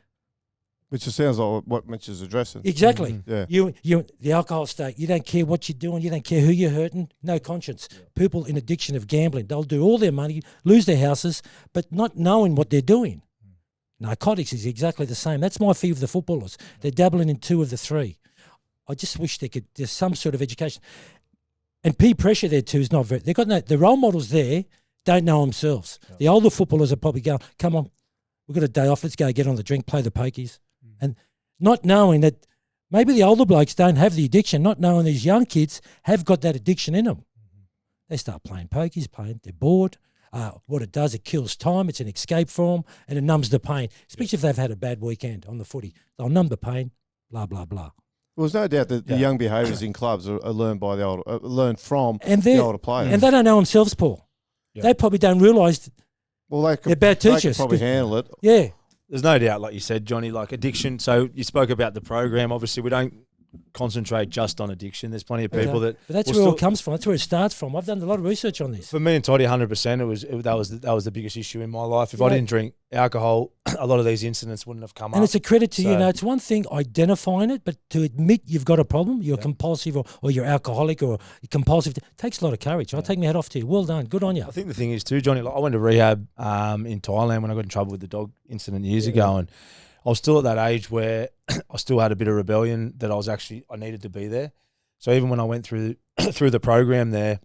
[SPEAKER 1] which sounds like what Mitch is addressing.
[SPEAKER 3] Exactly.
[SPEAKER 1] Yeah.
[SPEAKER 3] You the alcohol state. You don't care what you're doing. You don't care who you're hurting. No conscience. Yeah. People in addiction of gambling, they'll do all their money, lose their houses, but not knowing what they're doing. Narcotics is exactly the same. That's my fear of the footballers. They're dabbling in 2 of the 3. I just wish there's some sort of education. And peer pressure there too is not very. They've got the role models there don't know themselves. Yeah. The older footballers are probably going, come on, we've got a day off. Let's go get on the drink, play the pokies, and not knowing that maybe the older blokes don't have the addiction. Not knowing these young kids have got that addiction in them. They start playing pokies, they're bored. What it does, it kills time. It's an escape for them, and it numbs the pain. Especially if they've had a bad weekend on the footy, they'll numb the pain. Blah blah blah.
[SPEAKER 1] Well, there's no doubt that the young behaviours in clubs are learned by the older, learned from the older players,
[SPEAKER 3] and they don't know themselves, Paul. Yeah. They probably don't realise.
[SPEAKER 1] Well,
[SPEAKER 3] they're bad teachers.
[SPEAKER 1] They could probably handle it.
[SPEAKER 3] Yeah.
[SPEAKER 2] There's no doubt, like you said, Johnny, like addiction. So you spoke about the program. Obviously, we don't concentrate just on addiction. There's plenty of people that.
[SPEAKER 3] But that's where it all comes from. That's where it starts from. I've done a lot of research on this.
[SPEAKER 2] For me and Toddy, 100%. That was the biggest issue in my life. If I didn't drink alcohol, a lot of these incidents wouldn't have come up.
[SPEAKER 3] And it's a credit to you. Know, it's one thing identifying it, but to admit you've got a problem, you're compulsive or you're alcoholic or you're compulsive, it takes a lot of courage. I'll take my hat off to you. Well done. Good on you.
[SPEAKER 2] I think the thing is too, Johnny. Like I went to rehab in Thailand when I got in trouble with the dog incident years ago, and I was still at that age where I still had a bit of rebellion that I needed to be there. So even when I went through the program there,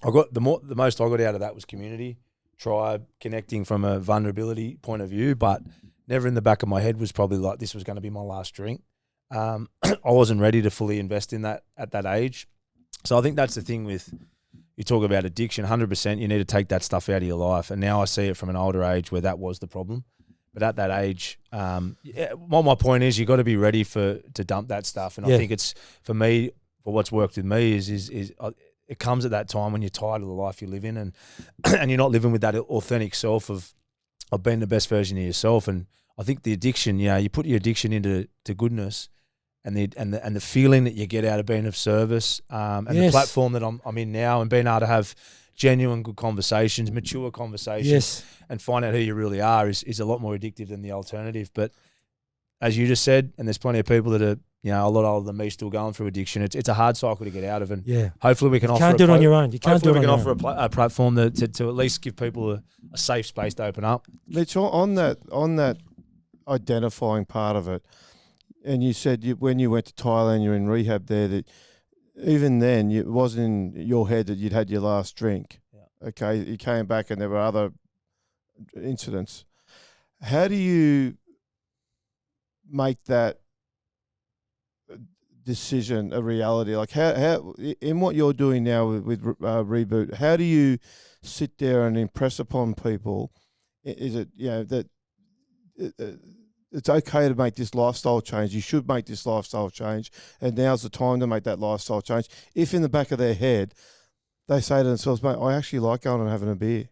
[SPEAKER 2] I got the most I got out of that was community, tribe, connecting from a vulnerability point of view, but never in the back of my head was probably like this was going to be my last drink. I wasn't ready to fully invest in that at that age. So I think that's the thing with, you talk about addiction, 100%, you need to take that stuff out of your life. And now I see it from an older age where that was the problem. But at that age, my point is you got to be ready to dump that stuff. And I think it's, for me, for what's worked with me is it comes at that time when you're tired of the life you live in and you're not living with that authentic self of being the best version of yourself. And I think the addiction, you put your addiction into goodness and the feeling that you get out of being of service and the platform that I'm in now and being able to have genuine good conversations, mature conversations, and find out who you really are is a lot more addictive than the alternative. But as you just said, and there's plenty of people that are, a lot older than me still going through addiction. It's a hard cycle to get out of, and hopefully we can offer.
[SPEAKER 3] Can't do it on your own. You can't do it on your own.
[SPEAKER 2] Hopefully we can offer a platform to at least give people a safe space to open up.
[SPEAKER 1] Mitch, on that identifying part of it, and you said when you went to Thailand, you're in rehab there, that even then it wasn't in your head that you'd had your last drink. Yeah. Okay, you came back and there were other incidents. How do you make that decision a reality? Like how in what you're doing now with Reboot, how do you sit there and impress upon people? Is it that it's okay to make this lifestyle change? You should make this lifestyle change, and now's the time to make that lifestyle change. If in the back of their head they say to themselves, "Mate, I actually like going and having a beer."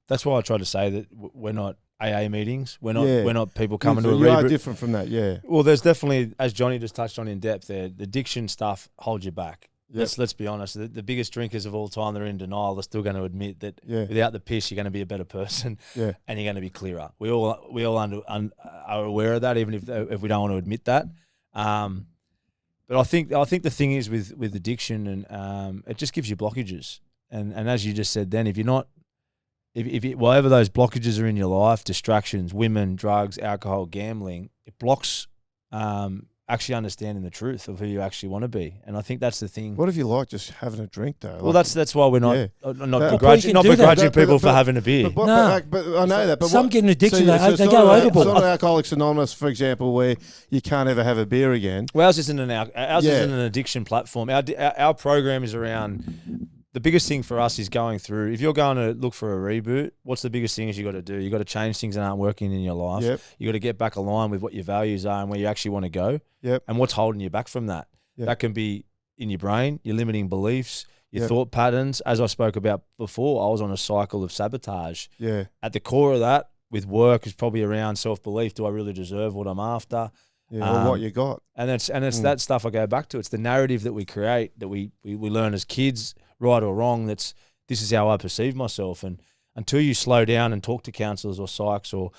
[SPEAKER 2] That's why I try to say that we're not AA meetings. We're not people coming to a Reboot.
[SPEAKER 1] You are different from that, yeah.
[SPEAKER 2] Well, there's definitely, as Johnny just touched on in depth there, the addiction stuff holds you back. Yep. Let's be honest. The biggest drinkers of all time, they're in denial. They're still going to admit that without the piss, you're going to be a better person, and you're going to be clearer. We all are aware of that, even if we don't want to admit that. But I think the thing is with addiction, and it just gives you blockages. And as you just said, then if you're not, whatever those blockages are in your life, distractions, women, drugs, alcohol, gambling, it blocks actually understanding the truth of who you actually want to be. And I think that's the thing.
[SPEAKER 1] What if you like just having a drink though?
[SPEAKER 2] Well, that's why we're not begrudging people for having a beer.
[SPEAKER 1] But I know that. But
[SPEAKER 3] some get an addiction, they go overboard.
[SPEAKER 1] It's not Alcoholics Anonymous, for example, where you can't ever have a beer again.
[SPEAKER 2] Well, ours isn't an addiction platform. Our program is around. The biggest thing for us is going through, if you're going to look for a reboot, what's the biggest thing is you got to do? You got to change things that aren't working in your life. Yep. You got to get back aligned with what your values are and where you actually want to go. Yep. And what's holding you back from that. Yep. That can be in your brain, your limiting beliefs, your thought patterns. As I spoke about before, I was on a cycle of sabotage. Yeah. At the core of that, with work, is probably around self-belief. Do I really deserve what I'm after?
[SPEAKER 1] Yeah, or what you got.
[SPEAKER 2] And it's that stuff I go back to. It's the narrative that we create, that we learn as kids, right or wrong, this is how I perceive myself. And until you slow down and talk to counsellors or psychs or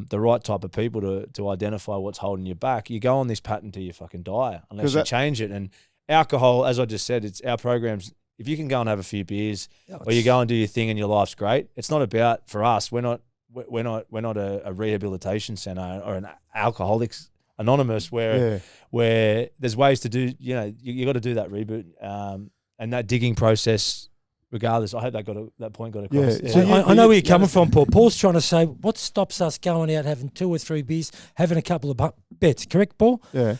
[SPEAKER 2] the right type of people to identify what's holding you back, you go on this pattern till you fucking die unless you change it. And alcohol, as I just said, it's our programs. If you can go and have a few beers or you go and do your thing and your life's great, it's not about, for us, we're not a rehabilitation centre or an Alcoholics Anonymous where there's ways to do, you got to do that reboot and that digging process regardless. I hope that point got across.
[SPEAKER 3] Yeah. So I know where you're coming from, Paul. Paul's trying to say, what stops us going out, having 2 or 3 beers, having a couple of bets, correct, Paul? Yeah.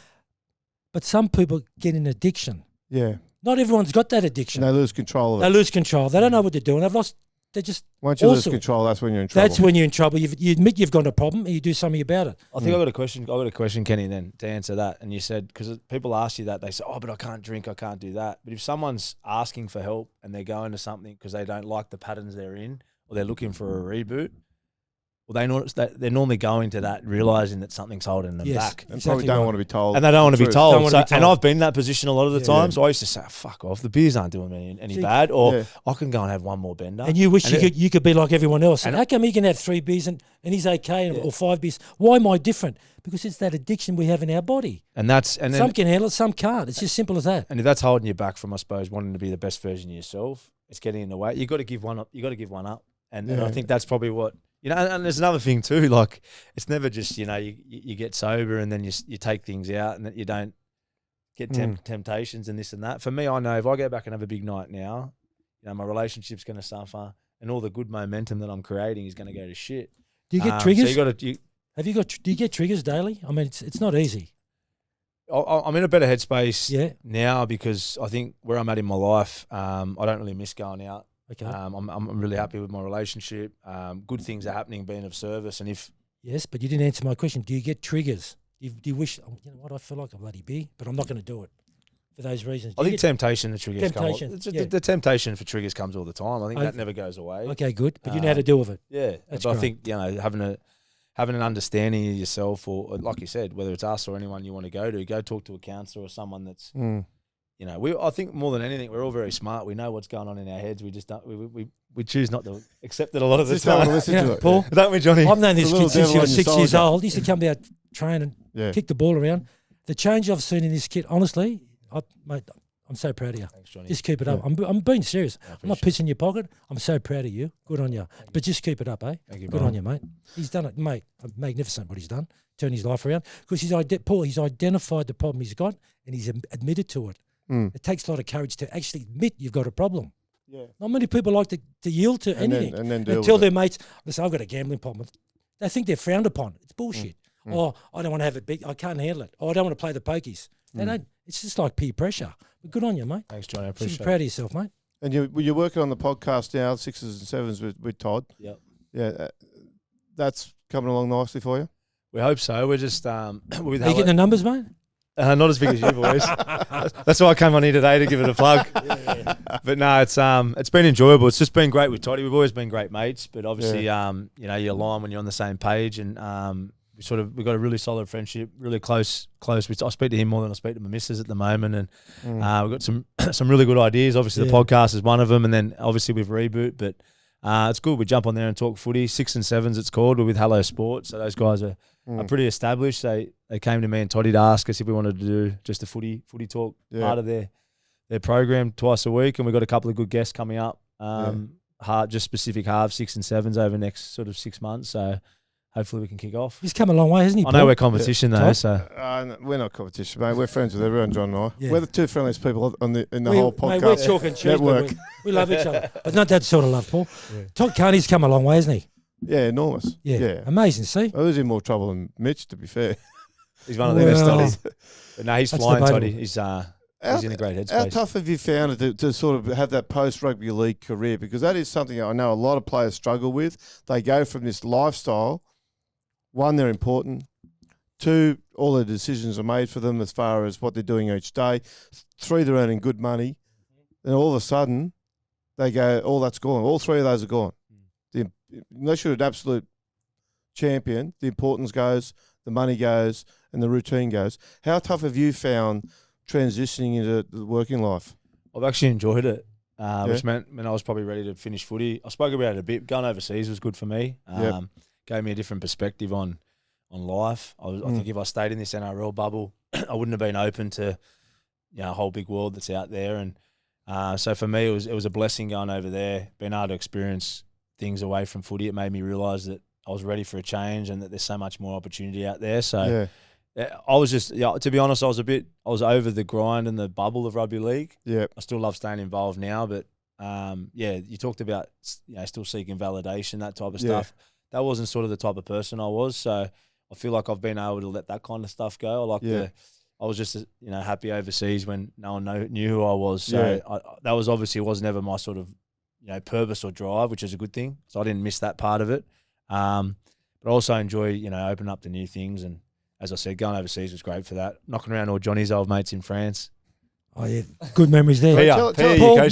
[SPEAKER 3] But some people get an addiction. Yeah. Not everyone's got that addiction.
[SPEAKER 1] And they lose control of it.
[SPEAKER 3] They lose control. They don't know what they're doing. They've lost they're just
[SPEAKER 1] Once you lose
[SPEAKER 3] awesome.
[SPEAKER 1] control, that's when you're in trouble.
[SPEAKER 3] That's when you're in trouble. You admit you've got a problem and you do something about it.
[SPEAKER 2] I think I got a question. I got a question, Kenny, then to answer that. And you said, because people ask you that, they say, "Oh, but I can't drink, I can't do that." But if someone's asking for help and they're going to something because they don't like the patterns they're in, or they're looking for a reboot, well, they're normally going to that realizing that something's holding them back.
[SPEAKER 1] And probably don't want to be told.
[SPEAKER 2] And they don't want to be
[SPEAKER 1] truth.
[SPEAKER 2] told. So, and I've been in that position a lot of the
[SPEAKER 3] Yeah.
[SPEAKER 2] times. I used to say, "Fuck off, the beers aren't doing me any bad," or I can go and have one more bender.
[SPEAKER 3] And you wish you could be like everyone else.
[SPEAKER 2] And
[SPEAKER 3] how come he can have 3 beers and he's okay, or 5 beers? Why am I different? Because it's that addiction we have in our body.
[SPEAKER 2] And then
[SPEAKER 3] Some can handle it, some can't. It's just simple as that.
[SPEAKER 2] And if that's holding you back from, I suppose, wanting to be the best version of yourself, it's getting in the way. You got to give one up. You got to give one up. And I think that's probably what. And there's another thing too, like it's never just, you get sober and then you take things out and that you don't get temptations and this and that. For me, I know if I go back and have a big night now, my relationship's going to suffer and all the good momentum that I'm creating is going to go to shit.
[SPEAKER 3] Do you get triggers?
[SPEAKER 2] So
[SPEAKER 3] Do you get triggers daily? I mean, it's not easy.
[SPEAKER 2] I'm in a better headspace now because I think where I'm at in my life, I don't really miss going out.
[SPEAKER 3] Okay.
[SPEAKER 2] I'm really happy with my relationship. Good things are happening, being of service. And
[SPEAKER 3] Yes, but you didn't answer my question. Do you get triggers? Do you wish, you know what, I feel like a bloody beer, but I'm not going to do it for those reasons.
[SPEAKER 2] I think temptation, the triggers
[SPEAKER 3] Temptation,
[SPEAKER 2] come. The temptation for triggers comes all the time. I think that never goes away.
[SPEAKER 3] Okay, good. But you know how to deal with it.
[SPEAKER 2] Yeah.
[SPEAKER 3] That's
[SPEAKER 2] but I
[SPEAKER 3] great.
[SPEAKER 2] think, having an understanding of yourself, or like you said, whether it's us or anyone you want to go talk to a counsellor or someone that's, I think more than anything, we're all very smart. We know what's going on in our heads. We just don't, we choose not to accept it a lot of the
[SPEAKER 1] Just don't want to
[SPEAKER 2] time.
[SPEAKER 1] listen to it.
[SPEAKER 3] Paul,
[SPEAKER 2] Don't we, Johnny?
[SPEAKER 3] I've known this
[SPEAKER 1] The
[SPEAKER 3] kid
[SPEAKER 1] little
[SPEAKER 3] since he
[SPEAKER 1] devil
[SPEAKER 3] was
[SPEAKER 1] on your
[SPEAKER 3] 6 years
[SPEAKER 1] soldier.
[SPEAKER 3] old. He used to come out, train and kick the ball around. The change I've seen in this kid, honestly, mate, I'm so proud of you.
[SPEAKER 2] Thanks, Johnny.
[SPEAKER 3] Just keep it up. I'm being serious. I'm not
[SPEAKER 2] appreciate
[SPEAKER 3] pissing your pocket. I'm so proud of you. Good on you. But just keep it up, eh?
[SPEAKER 2] Thank you,
[SPEAKER 3] Good
[SPEAKER 2] bro.
[SPEAKER 3] on you, mate. He's done it, mate. Magnificent what he's done. Turned his life around. Because he's identified the problem he's got and he's admitted to it. It takes a lot of courage to actually admit you've got a problem.
[SPEAKER 1] Yeah.
[SPEAKER 3] Not many people like to yield to anything.
[SPEAKER 1] And then deal
[SPEAKER 3] Until
[SPEAKER 1] with
[SPEAKER 3] their
[SPEAKER 1] it.
[SPEAKER 3] mates, listen, I've got a gambling problem. They think they're frowned upon. It's bullshit. Oh, I don't want to have it big. I can't handle it. Oh, I don't want to play the pokies. They don't. It's just like peer pressure. But good on you, mate.
[SPEAKER 2] Thanks, Johnny. I
[SPEAKER 3] You should
[SPEAKER 2] appreciate
[SPEAKER 3] be
[SPEAKER 2] it.
[SPEAKER 3] proud of yourself, mate.
[SPEAKER 1] And you're working on the podcast now, 6s and 7s with Todd.
[SPEAKER 2] Yep.
[SPEAKER 1] Yeah, that's coming along nicely for you.
[SPEAKER 2] We hope so. We're just with
[SPEAKER 3] Are you getting the numbers, mate?
[SPEAKER 2] not as big as you boys. That's why I came on here today to give it a plug. But no, it's been enjoyable. It's just been great with Toddy. We've always been great mates, but obviously, you align when you're on the same page, and we've got a really solid friendship, really close. I speak to him more than I speak to my missus at the moment, and we've got some really good ideas. Obviously, the podcast is one of them, and then obviously with Reboot. But it's good. We jump on there and talk footy. 6 and 7s, it's called. We're with Hello Sports, so those guys are pretty established. They came to me and Toddy to ask us if we wanted to do just a footy talk part of their program twice a week, and we've got a couple of good guests coming up. Just specific halves, 6 and 7s over the next sort of 6 months. So hopefully we can kick off.
[SPEAKER 3] He's come a long way, hasn't he,
[SPEAKER 2] I know
[SPEAKER 3] Paul?
[SPEAKER 2] we're competition though,
[SPEAKER 3] Todd?
[SPEAKER 2] so
[SPEAKER 1] No, we're not competition, mate. We're friends with everyone, John and I.
[SPEAKER 3] Yeah.
[SPEAKER 1] We're the two friendliest people in the whole podcast
[SPEAKER 3] Mate, we're chalk and cheese,
[SPEAKER 1] network.
[SPEAKER 3] but we love each other. But not that sort of love, Paul. Todd Carney's come a long way, hasn't he?
[SPEAKER 1] Yeah, enormous.
[SPEAKER 3] Yeah. Amazing, see?
[SPEAKER 1] I was in more trouble than Mitch, to be fair.
[SPEAKER 2] he's one of the best
[SPEAKER 3] Well,
[SPEAKER 2] Toddies. But no, he's
[SPEAKER 3] that's
[SPEAKER 2] flying,
[SPEAKER 3] debatable.
[SPEAKER 2] Toddy. He's in a great
[SPEAKER 1] How
[SPEAKER 2] headspace.
[SPEAKER 1] tough have you found it to sort of have that post-rugby league career? Because that is something I know a lot of players struggle with. They go from this lifestyle, one, they're important. Two, all the decisions are made for them as far as what they're doing each day. Three, they're earning good money. Then all of a sudden, they go, all that's gone. All three of those are gone. Unless you're an absolute champion, the importance goes, the money goes, and the routine goes. How tough have you found transitioning into the working life?
[SPEAKER 2] I've actually enjoyed it, which meant when I was probably ready to finish footy. I spoke about it a bit. Going overseas was good for me. Gave me a different perspective on life. I think if I stayed in this NRL bubble, I wouldn't have been open to a whole big world that's out there. And so for me, it was a blessing going over there, being able to experience things away from footy. It made me realise that I was ready for a change and that there's so much more opportunity out there. So I was just, to be honest, I was over the grind and the bubble of rugby league.
[SPEAKER 1] Yeah.
[SPEAKER 2] I still love staying involved now, but you talked about still seeking validation, that type of stuff. That wasn't sort of the type of person I was. So I feel like I've been able to let that kind of stuff go. I was just happy overseas when no one knew who I was. So that was obviously was never my sort of purpose or drive, which is a good thing. So I didn't miss that part of it. But I also enjoy, opening up to new things. And as I said, going overseas was great for that. Knocking around all Johnny's old mates in France.
[SPEAKER 3] Oh, yeah. Good memories there.
[SPEAKER 2] Paul,
[SPEAKER 3] Paul, I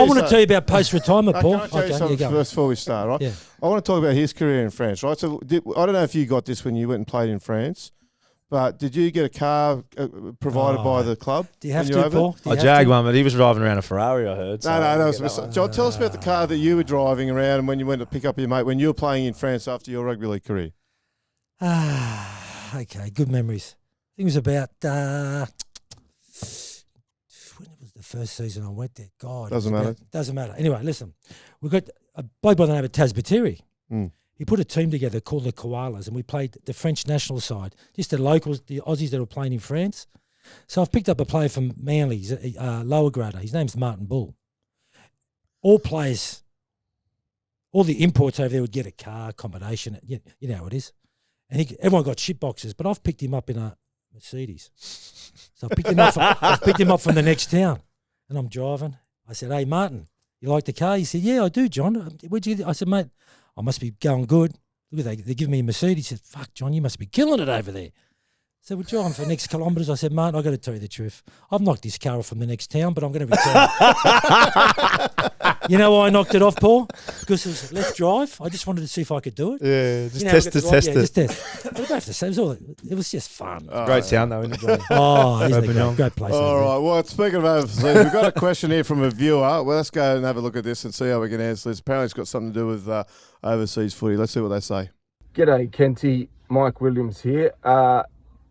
[SPEAKER 3] want to tell you about post-retirement, Paul.
[SPEAKER 1] Can I tell you something first before we start, right?
[SPEAKER 3] Yeah.
[SPEAKER 1] I want to talk about his career in France, right? So I don't know if you got this when you went and played in France, but did you get a car provided by the club?
[SPEAKER 3] Do you have to, Paul?
[SPEAKER 2] I jagged one, but he was driving around a Ferrari, I heard.
[SPEAKER 1] No. John, tell us about the car that you were driving around and when you went to pick up your mate when you were playing in France after your rugby league career.
[SPEAKER 3] Okay, good memories. I think it was about... when was the first season I went there? God.
[SPEAKER 1] Doesn't matter.
[SPEAKER 3] Doesn't matter. Anyway, listen. We got a bloke by the name of Taz Bateri. He put a team together called the Koalas, and we played the French national side, just the locals, the Aussies that were playing in France. So I've picked up a player from Manly, he's a lower grader. His name's Martin Bull. All players, all the imports over there would get a car, combination, you know how it is. And everyone got shit boxes, but I've picked him up in a Mercedes. So I picked him up from the next town, and I'm driving. I said, "Hey, Martin, you like the car?" He said, "Yeah, I do, John. Where'd you?" I said, "Mate, I must be going good. Look at that. They're giving me a Mercedes." He said, "Fuck, John, you must be killing it over there." So we're driving for the next kilometres. I said, "Mate, I got to tell you the truth. I've knocked this car off from the next town, but I'm going to return." You know why I knocked it off, Paul? Because it was left drive. I just wanted to see if I could do it.
[SPEAKER 2] Yeah, just test it.
[SPEAKER 3] Just test. I don't have to say, it was just fun.
[SPEAKER 2] Great town though, isn't it, Johnny?
[SPEAKER 3] Oh, isn't it great place.
[SPEAKER 1] All right. Well, speaking of overseas, we've got a question here from a viewer. Well, let's go and have a look at this and see how we can answer this. Apparently, it's got something to do with overseas footy. Let's see what they say.
[SPEAKER 5] G'day, Kenty. Mike Williams here.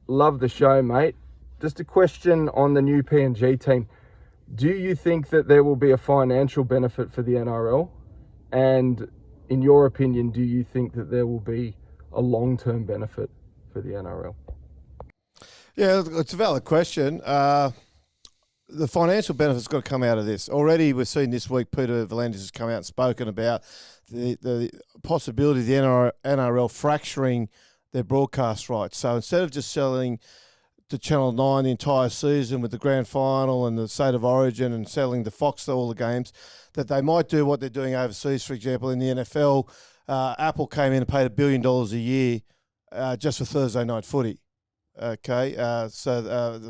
[SPEAKER 5] Love the show, mate. Just a question on the new PNG team. Do you think that there will be a financial benefit for the NRL? And in your opinion, do you think that there will be a long-term benefit for the NRL?
[SPEAKER 1] Yeah, it's a valid question. The financial benefit's got to come out of this. Already we've seen this week Peter V'landys has come out and spoken about the possibility of the NRL fracturing their broadcast rights. So instead of just selling to Channel 9 the entire season with the grand final and the State of Origin and selling to Fox all the games, that they might do what they're doing overseas. For example, in the NFL, Apple came in and paid $1 billion a year just for Thursday night footy. Okay, so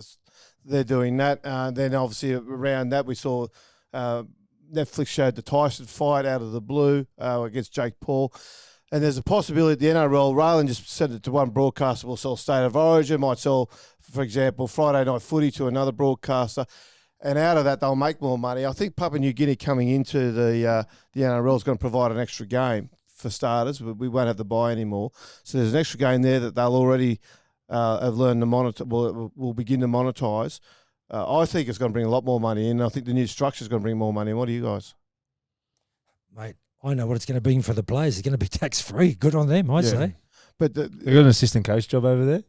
[SPEAKER 1] they're doing that. Then obviously around that we saw Netflix showed the Tyson fight out of the blue against Jake Paul. And there's a possibility the NRL, rather than just send it to one broadcaster, will sell State of Origin, might sell, for example, Friday Night Footy to another broadcaster. And out of that, they'll make more money. I think Papua New Guinea coming into the NRL is going to provide an extra game for starters. We won't have the bye anymore. So there's an extra game there that they'll already have learned to monitor, will begin to monetize. I think it's going to bring a lot more money in. I think the new structure is going to bring more money in. What do you guys?
[SPEAKER 3] Mate, I know what it's going to bring for the players. It's going to be tax-free. Good on them, I say.
[SPEAKER 1] But
[SPEAKER 2] you got an assistant coach job over there?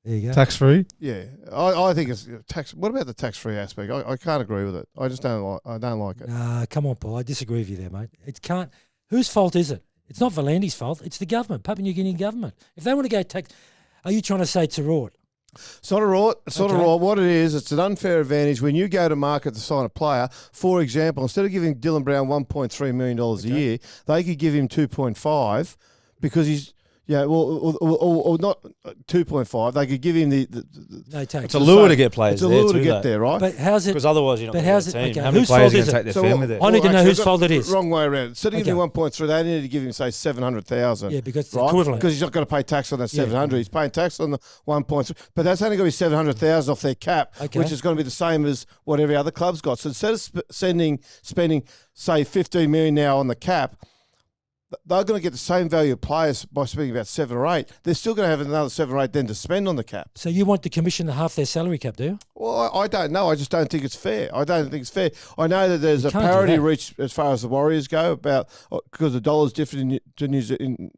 [SPEAKER 3] There you go.
[SPEAKER 2] Tax-free?
[SPEAKER 1] Yeah. I think it's tax. What about the tax-free aspect? I can't agree with it. I just don't like it.
[SPEAKER 3] Nah, come on, Paul. I disagree with you there, mate. It can't. Whose fault is it? It's not V'landys' fault. It's the government, Papua New Guinea government. If they want to go tax, are you trying to say it's a rort?
[SPEAKER 1] It's not a rort. It's not a rort. What it is, it's an unfair advantage when you go to market to sign a player. For example, instead of giving Dylan Brown $1.3 million a year, they could give him 2.5 because he's or not 2.5. They could give him the
[SPEAKER 3] no tax.
[SPEAKER 2] It's a lure to get players.
[SPEAKER 1] It's a lure to get there, right?
[SPEAKER 3] But how's it?
[SPEAKER 2] Because otherwise you're not going to get a team. How many
[SPEAKER 3] whose
[SPEAKER 2] players
[SPEAKER 3] fault
[SPEAKER 2] are going
[SPEAKER 3] is
[SPEAKER 2] to
[SPEAKER 3] it?
[SPEAKER 2] take their family there?
[SPEAKER 3] I need to know whose fault it is.
[SPEAKER 1] Wrong way around. Instead of giving him 1.3, they need to give him, say, 700,000.
[SPEAKER 3] Yeah, because it's
[SPEAKER 1] right?
[SPEAKER 3] equivalent.
[SPEAKER 1] Because he's not going to pay tax on that 700. He's paying tax on the 1.3. But that's only going to be 700,000 off their cap, which is going to be the same as what every other club's got. So instead of spending, say, 15 million now on the cap, they're going to get the same value of players by spending about 7 or 8. They're still going to have another 7 or 8 then to spend on the cap.
[SPEAKER 3] So you want the commission to half their salary cap, do you?
[SPEAKER 1] Well, I don't know. I just don't think it's fair. I don't think it's fair. I know that there's a parity reached as far as the Warriors go because the dollar's different to New Zealand.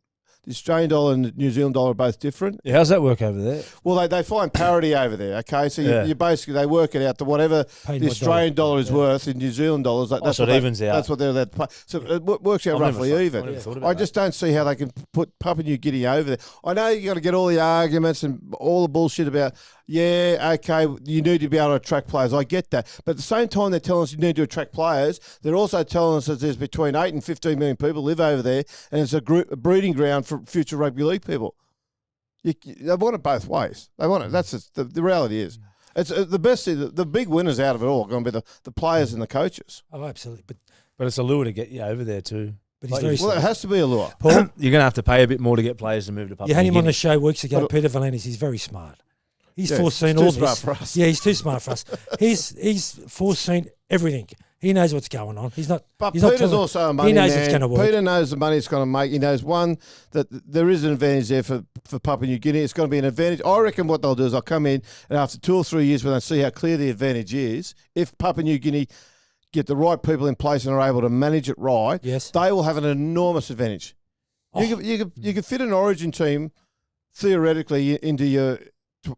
[SPEAKER 1] The Australian dollar and the New Zealand dollar are both different.
[SPEAKER 2] Yeah, how's that work over there?
[SPEAKER 1] Well, they find parity over there, okay? So you basically, they work it out to whatever the Australian dollar is worth in New Zealand dollars. That's what evens out. That's what they're allowed to pay. So it works out roughly even. I just don't see how they can put Papua New Guinea over there. I know you got to get all the arguments and all the bullshit about Yeah, okay, you need to be able to attract players. I get that. But at the same time they're telling us you need to attract players, they're also telling us that there's between 8 and 15 million people live over there, and it's a breeding ground for future rugby league people. They want it both ways. They want it. That's just, the reality is. It's the best. The big winners out of it all are going to be the players and the coaches.
[SPEAKER 3] Oh, absolutely.
[SPEAKER 2] But it's a lure to get you over there too.
[SPEAKER 3] But he's very
[SPEAKER 1] Well, it has to be a lure.
[SPEAKER 3] Paul,
[SPEAKER 2] You're going to have to pay a bit more to get players to move to Papua
[SPEAKER 3] you had
[SPEAKER 2] New
[SPEAKER 3] him on
[SPEAKER 2] Guinea.
[SPEAKER 3] the show weeks ago, Peter V'landys. He's very smart. He's foreseen
[SPEAKER 1] he's
[SPEAKER 3] all
[SPEAKER 1] too
[SPEAKER 3] this.
[SPEAKER 1] smart for us.
[SPEAKER 3] Yeah, he's too smart for us. He's foreseen everything. He knows what's going on. He's not.
[SPEAKER 1] But
[SPEAKER 3] he's not
[SPEAKER 1] Peter's
[SPEAKER 3] telling-
[SPEAKER 1] also a money
[SPEAKER 3] He knows
[SPEAKER 1] man.
[SPEAKER 3] it's going to work.
[SPEAKER 1] Peter knows the money it's going to make. He knows, one, that there is an advantage there for Papua New Guinea. It's going to be an advantage. I reckon what they'll do is they'll come in, and after 2 or 3 years when they see how clear the advantage is, if Papua New Guinea get the right people in place and are able to manage it right,
[SPEAKER 3] Yes.
[SPEAKER 1] they will have an enormous advantage. You could fit an Origin team theoretically into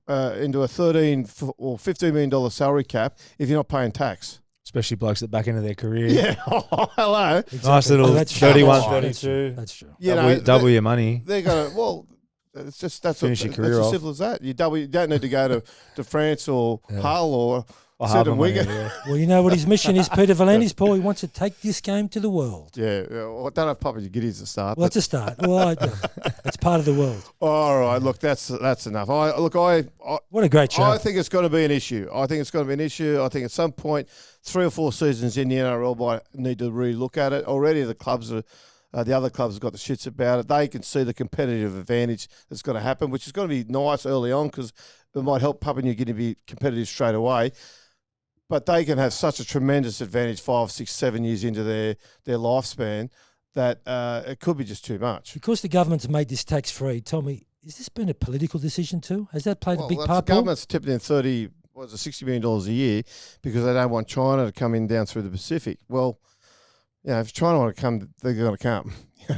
[SPEAKER 1] a 13 or $15 million salary cap if you're not paying tax.
[SPEAKER 2] Especially blokes at the back end of their career.
[SPEAKER 1] Yeah, hello.
[SPEAKER 3] Exactly.
[SPEAKER 2] Nice little
[SPEAKER 3] Oh, that's true.
[SPEAKER 2] 31,
[SPEAKER 3] Oh,
[SPEAKER 2] 32.
[SPEAKER 3] That's true.
[SPEAKER 1] You know,
[SPEAKER 2] Double your money.
[SPEAKER 1] They're going to, well, it's just that's
[SPEAKER 2] Finish your career
[SPEAKER 1] as
[SPEAKER 2] off.
[SPEAKER 1] simple as that. You don't need to go to France or Hull or
[SPEAKER 2] Or
[SPEAKER 1] sit
[SPEAKER 2] Harbour
[SPEAKER 1] in
[SPEAKER 2] money,
[SPEAKER 1] Wigan.
[SPEAKER 2] yeah.
[SPEAKER 3] Well, you know what his mission is, Peter V'landys, Paul. He wants to take this game to the world.
[SPEAKER 1] Yeah, well, I don't have Papua New Guinea to start.
[SPEAKER 3] Well, it's a start. Well, it's part of the world.
[SPEAKER 1] All right, look, that's enough.
[SPEAKER 3] What a great show.
[SPEAKER 1] I think it's going to be an issue. I think at some point, 3 or 4 seasons in the NRL might need to really look at it. Already the other clubs have got the shits about it. They can see the competitive advantage that's going to happen, which is going to be nice early on because it might help Papua New Guinea be competitive straight away. But they can have such a tremendous advantage 5, 6, 7 years into their lifespan that it could be just too much.
[SPEAKER 3] Because the government's made this tax-free, tell me, has this been a political decision too? Has that played a big part,
[SPEAKER 1] The
[SPEAKER 3] Paul?
[SPEAKER 1] government's tipped in $60 million a year because they don't want China to come in down through the Pacific. Well, if China want to come, they're going to come. I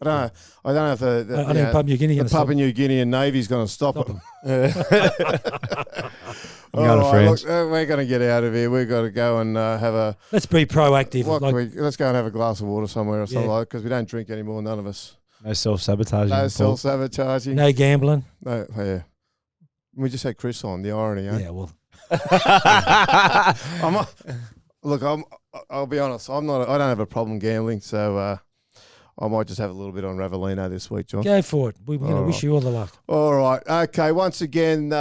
[SPEAKER 1] don't know if
[SPEAKER 3] I think Papua New Guinea
[SPEAKER 1] the
[SPEAKER 3] going to stop.
[SPEAKER 1] Papua New Guinea Navy's going to stop them.
[SPEAKER 2] I'm going to France.
[SPEAKER 1] Look, we're going to get out of here. We've got to go and have a.
[SPEAKER 3] Let's be proactive.
[SPEAKER 1] Let's go and have a glass of water somewhere or something
[SPEAKER 3] Yeah.
[SPEAKER 1] like that because we don't drink anymore. None of us.
[SPEAKER 2] No self-sabotaging.
[SPEAKER 1] No
[SPEAKER 2] Paul.
[SPEAKER 1] self-sabotaging.
[SPEAKER 3] no gambling.
[SPEAKER 1] No, yeah. We just had Chris on. The irony. Eh?
[SPEAKER 3] Yeah, well,
[SPEAKER 1] I'll be honest. I don't have a problem gambling, so I might just have a little bit on Ravelino this week, John.
[SPEAKER 3] go for it. We wish you all the luck.
[SPEAKER 1] All right. Okay. Once again,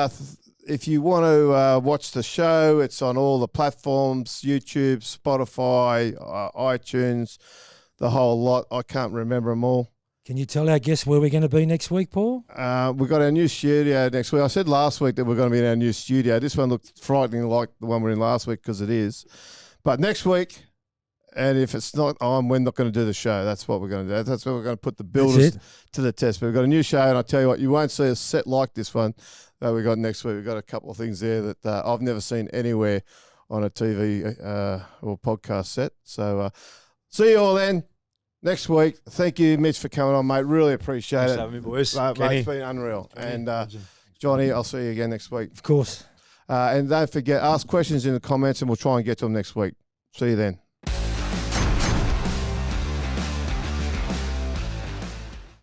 [SPEAKER 1] if you want to watch the show, it's on all the platforms: YouTube, Spotify, iTunes, the whole lot. I can't remember them all.
[SPEAKER 3] Can you tell our guests where we're going to be next week, Paul?
[SPEAKER 1] We've got our new studio next week. I said last week that we're going to be in our new studio. This one looked frightening like the one we were in last week because it is. But next week, and if it's not on, we're not going to do the show. That's what we're going to do. That's where we're going to put the builders to the test. But we've got a new show, and I tell you what, you won't see a set like this one that we got next week. We've got a couple of things there that I've never seen anywhere on a TV or podcast set. So see you all then. Next week. Thank you, Mitch, for coming on, mate. Really appreciate
[SPEAKER 2] Thanks
[SPEAKER 1] it.
[SPEAKER 2] for having me, boys.
[SPEAKER 1] Mate,
[SPEAKER 2] Kenny.
[SPEAKER 1] it's been unreal. And Johnny, I'll see you again next week.
[SPEAKER 3] Of course.
[SPEAKER 1] And don't forget, ask questions in the comments and we'll try and get to them next week. See you then.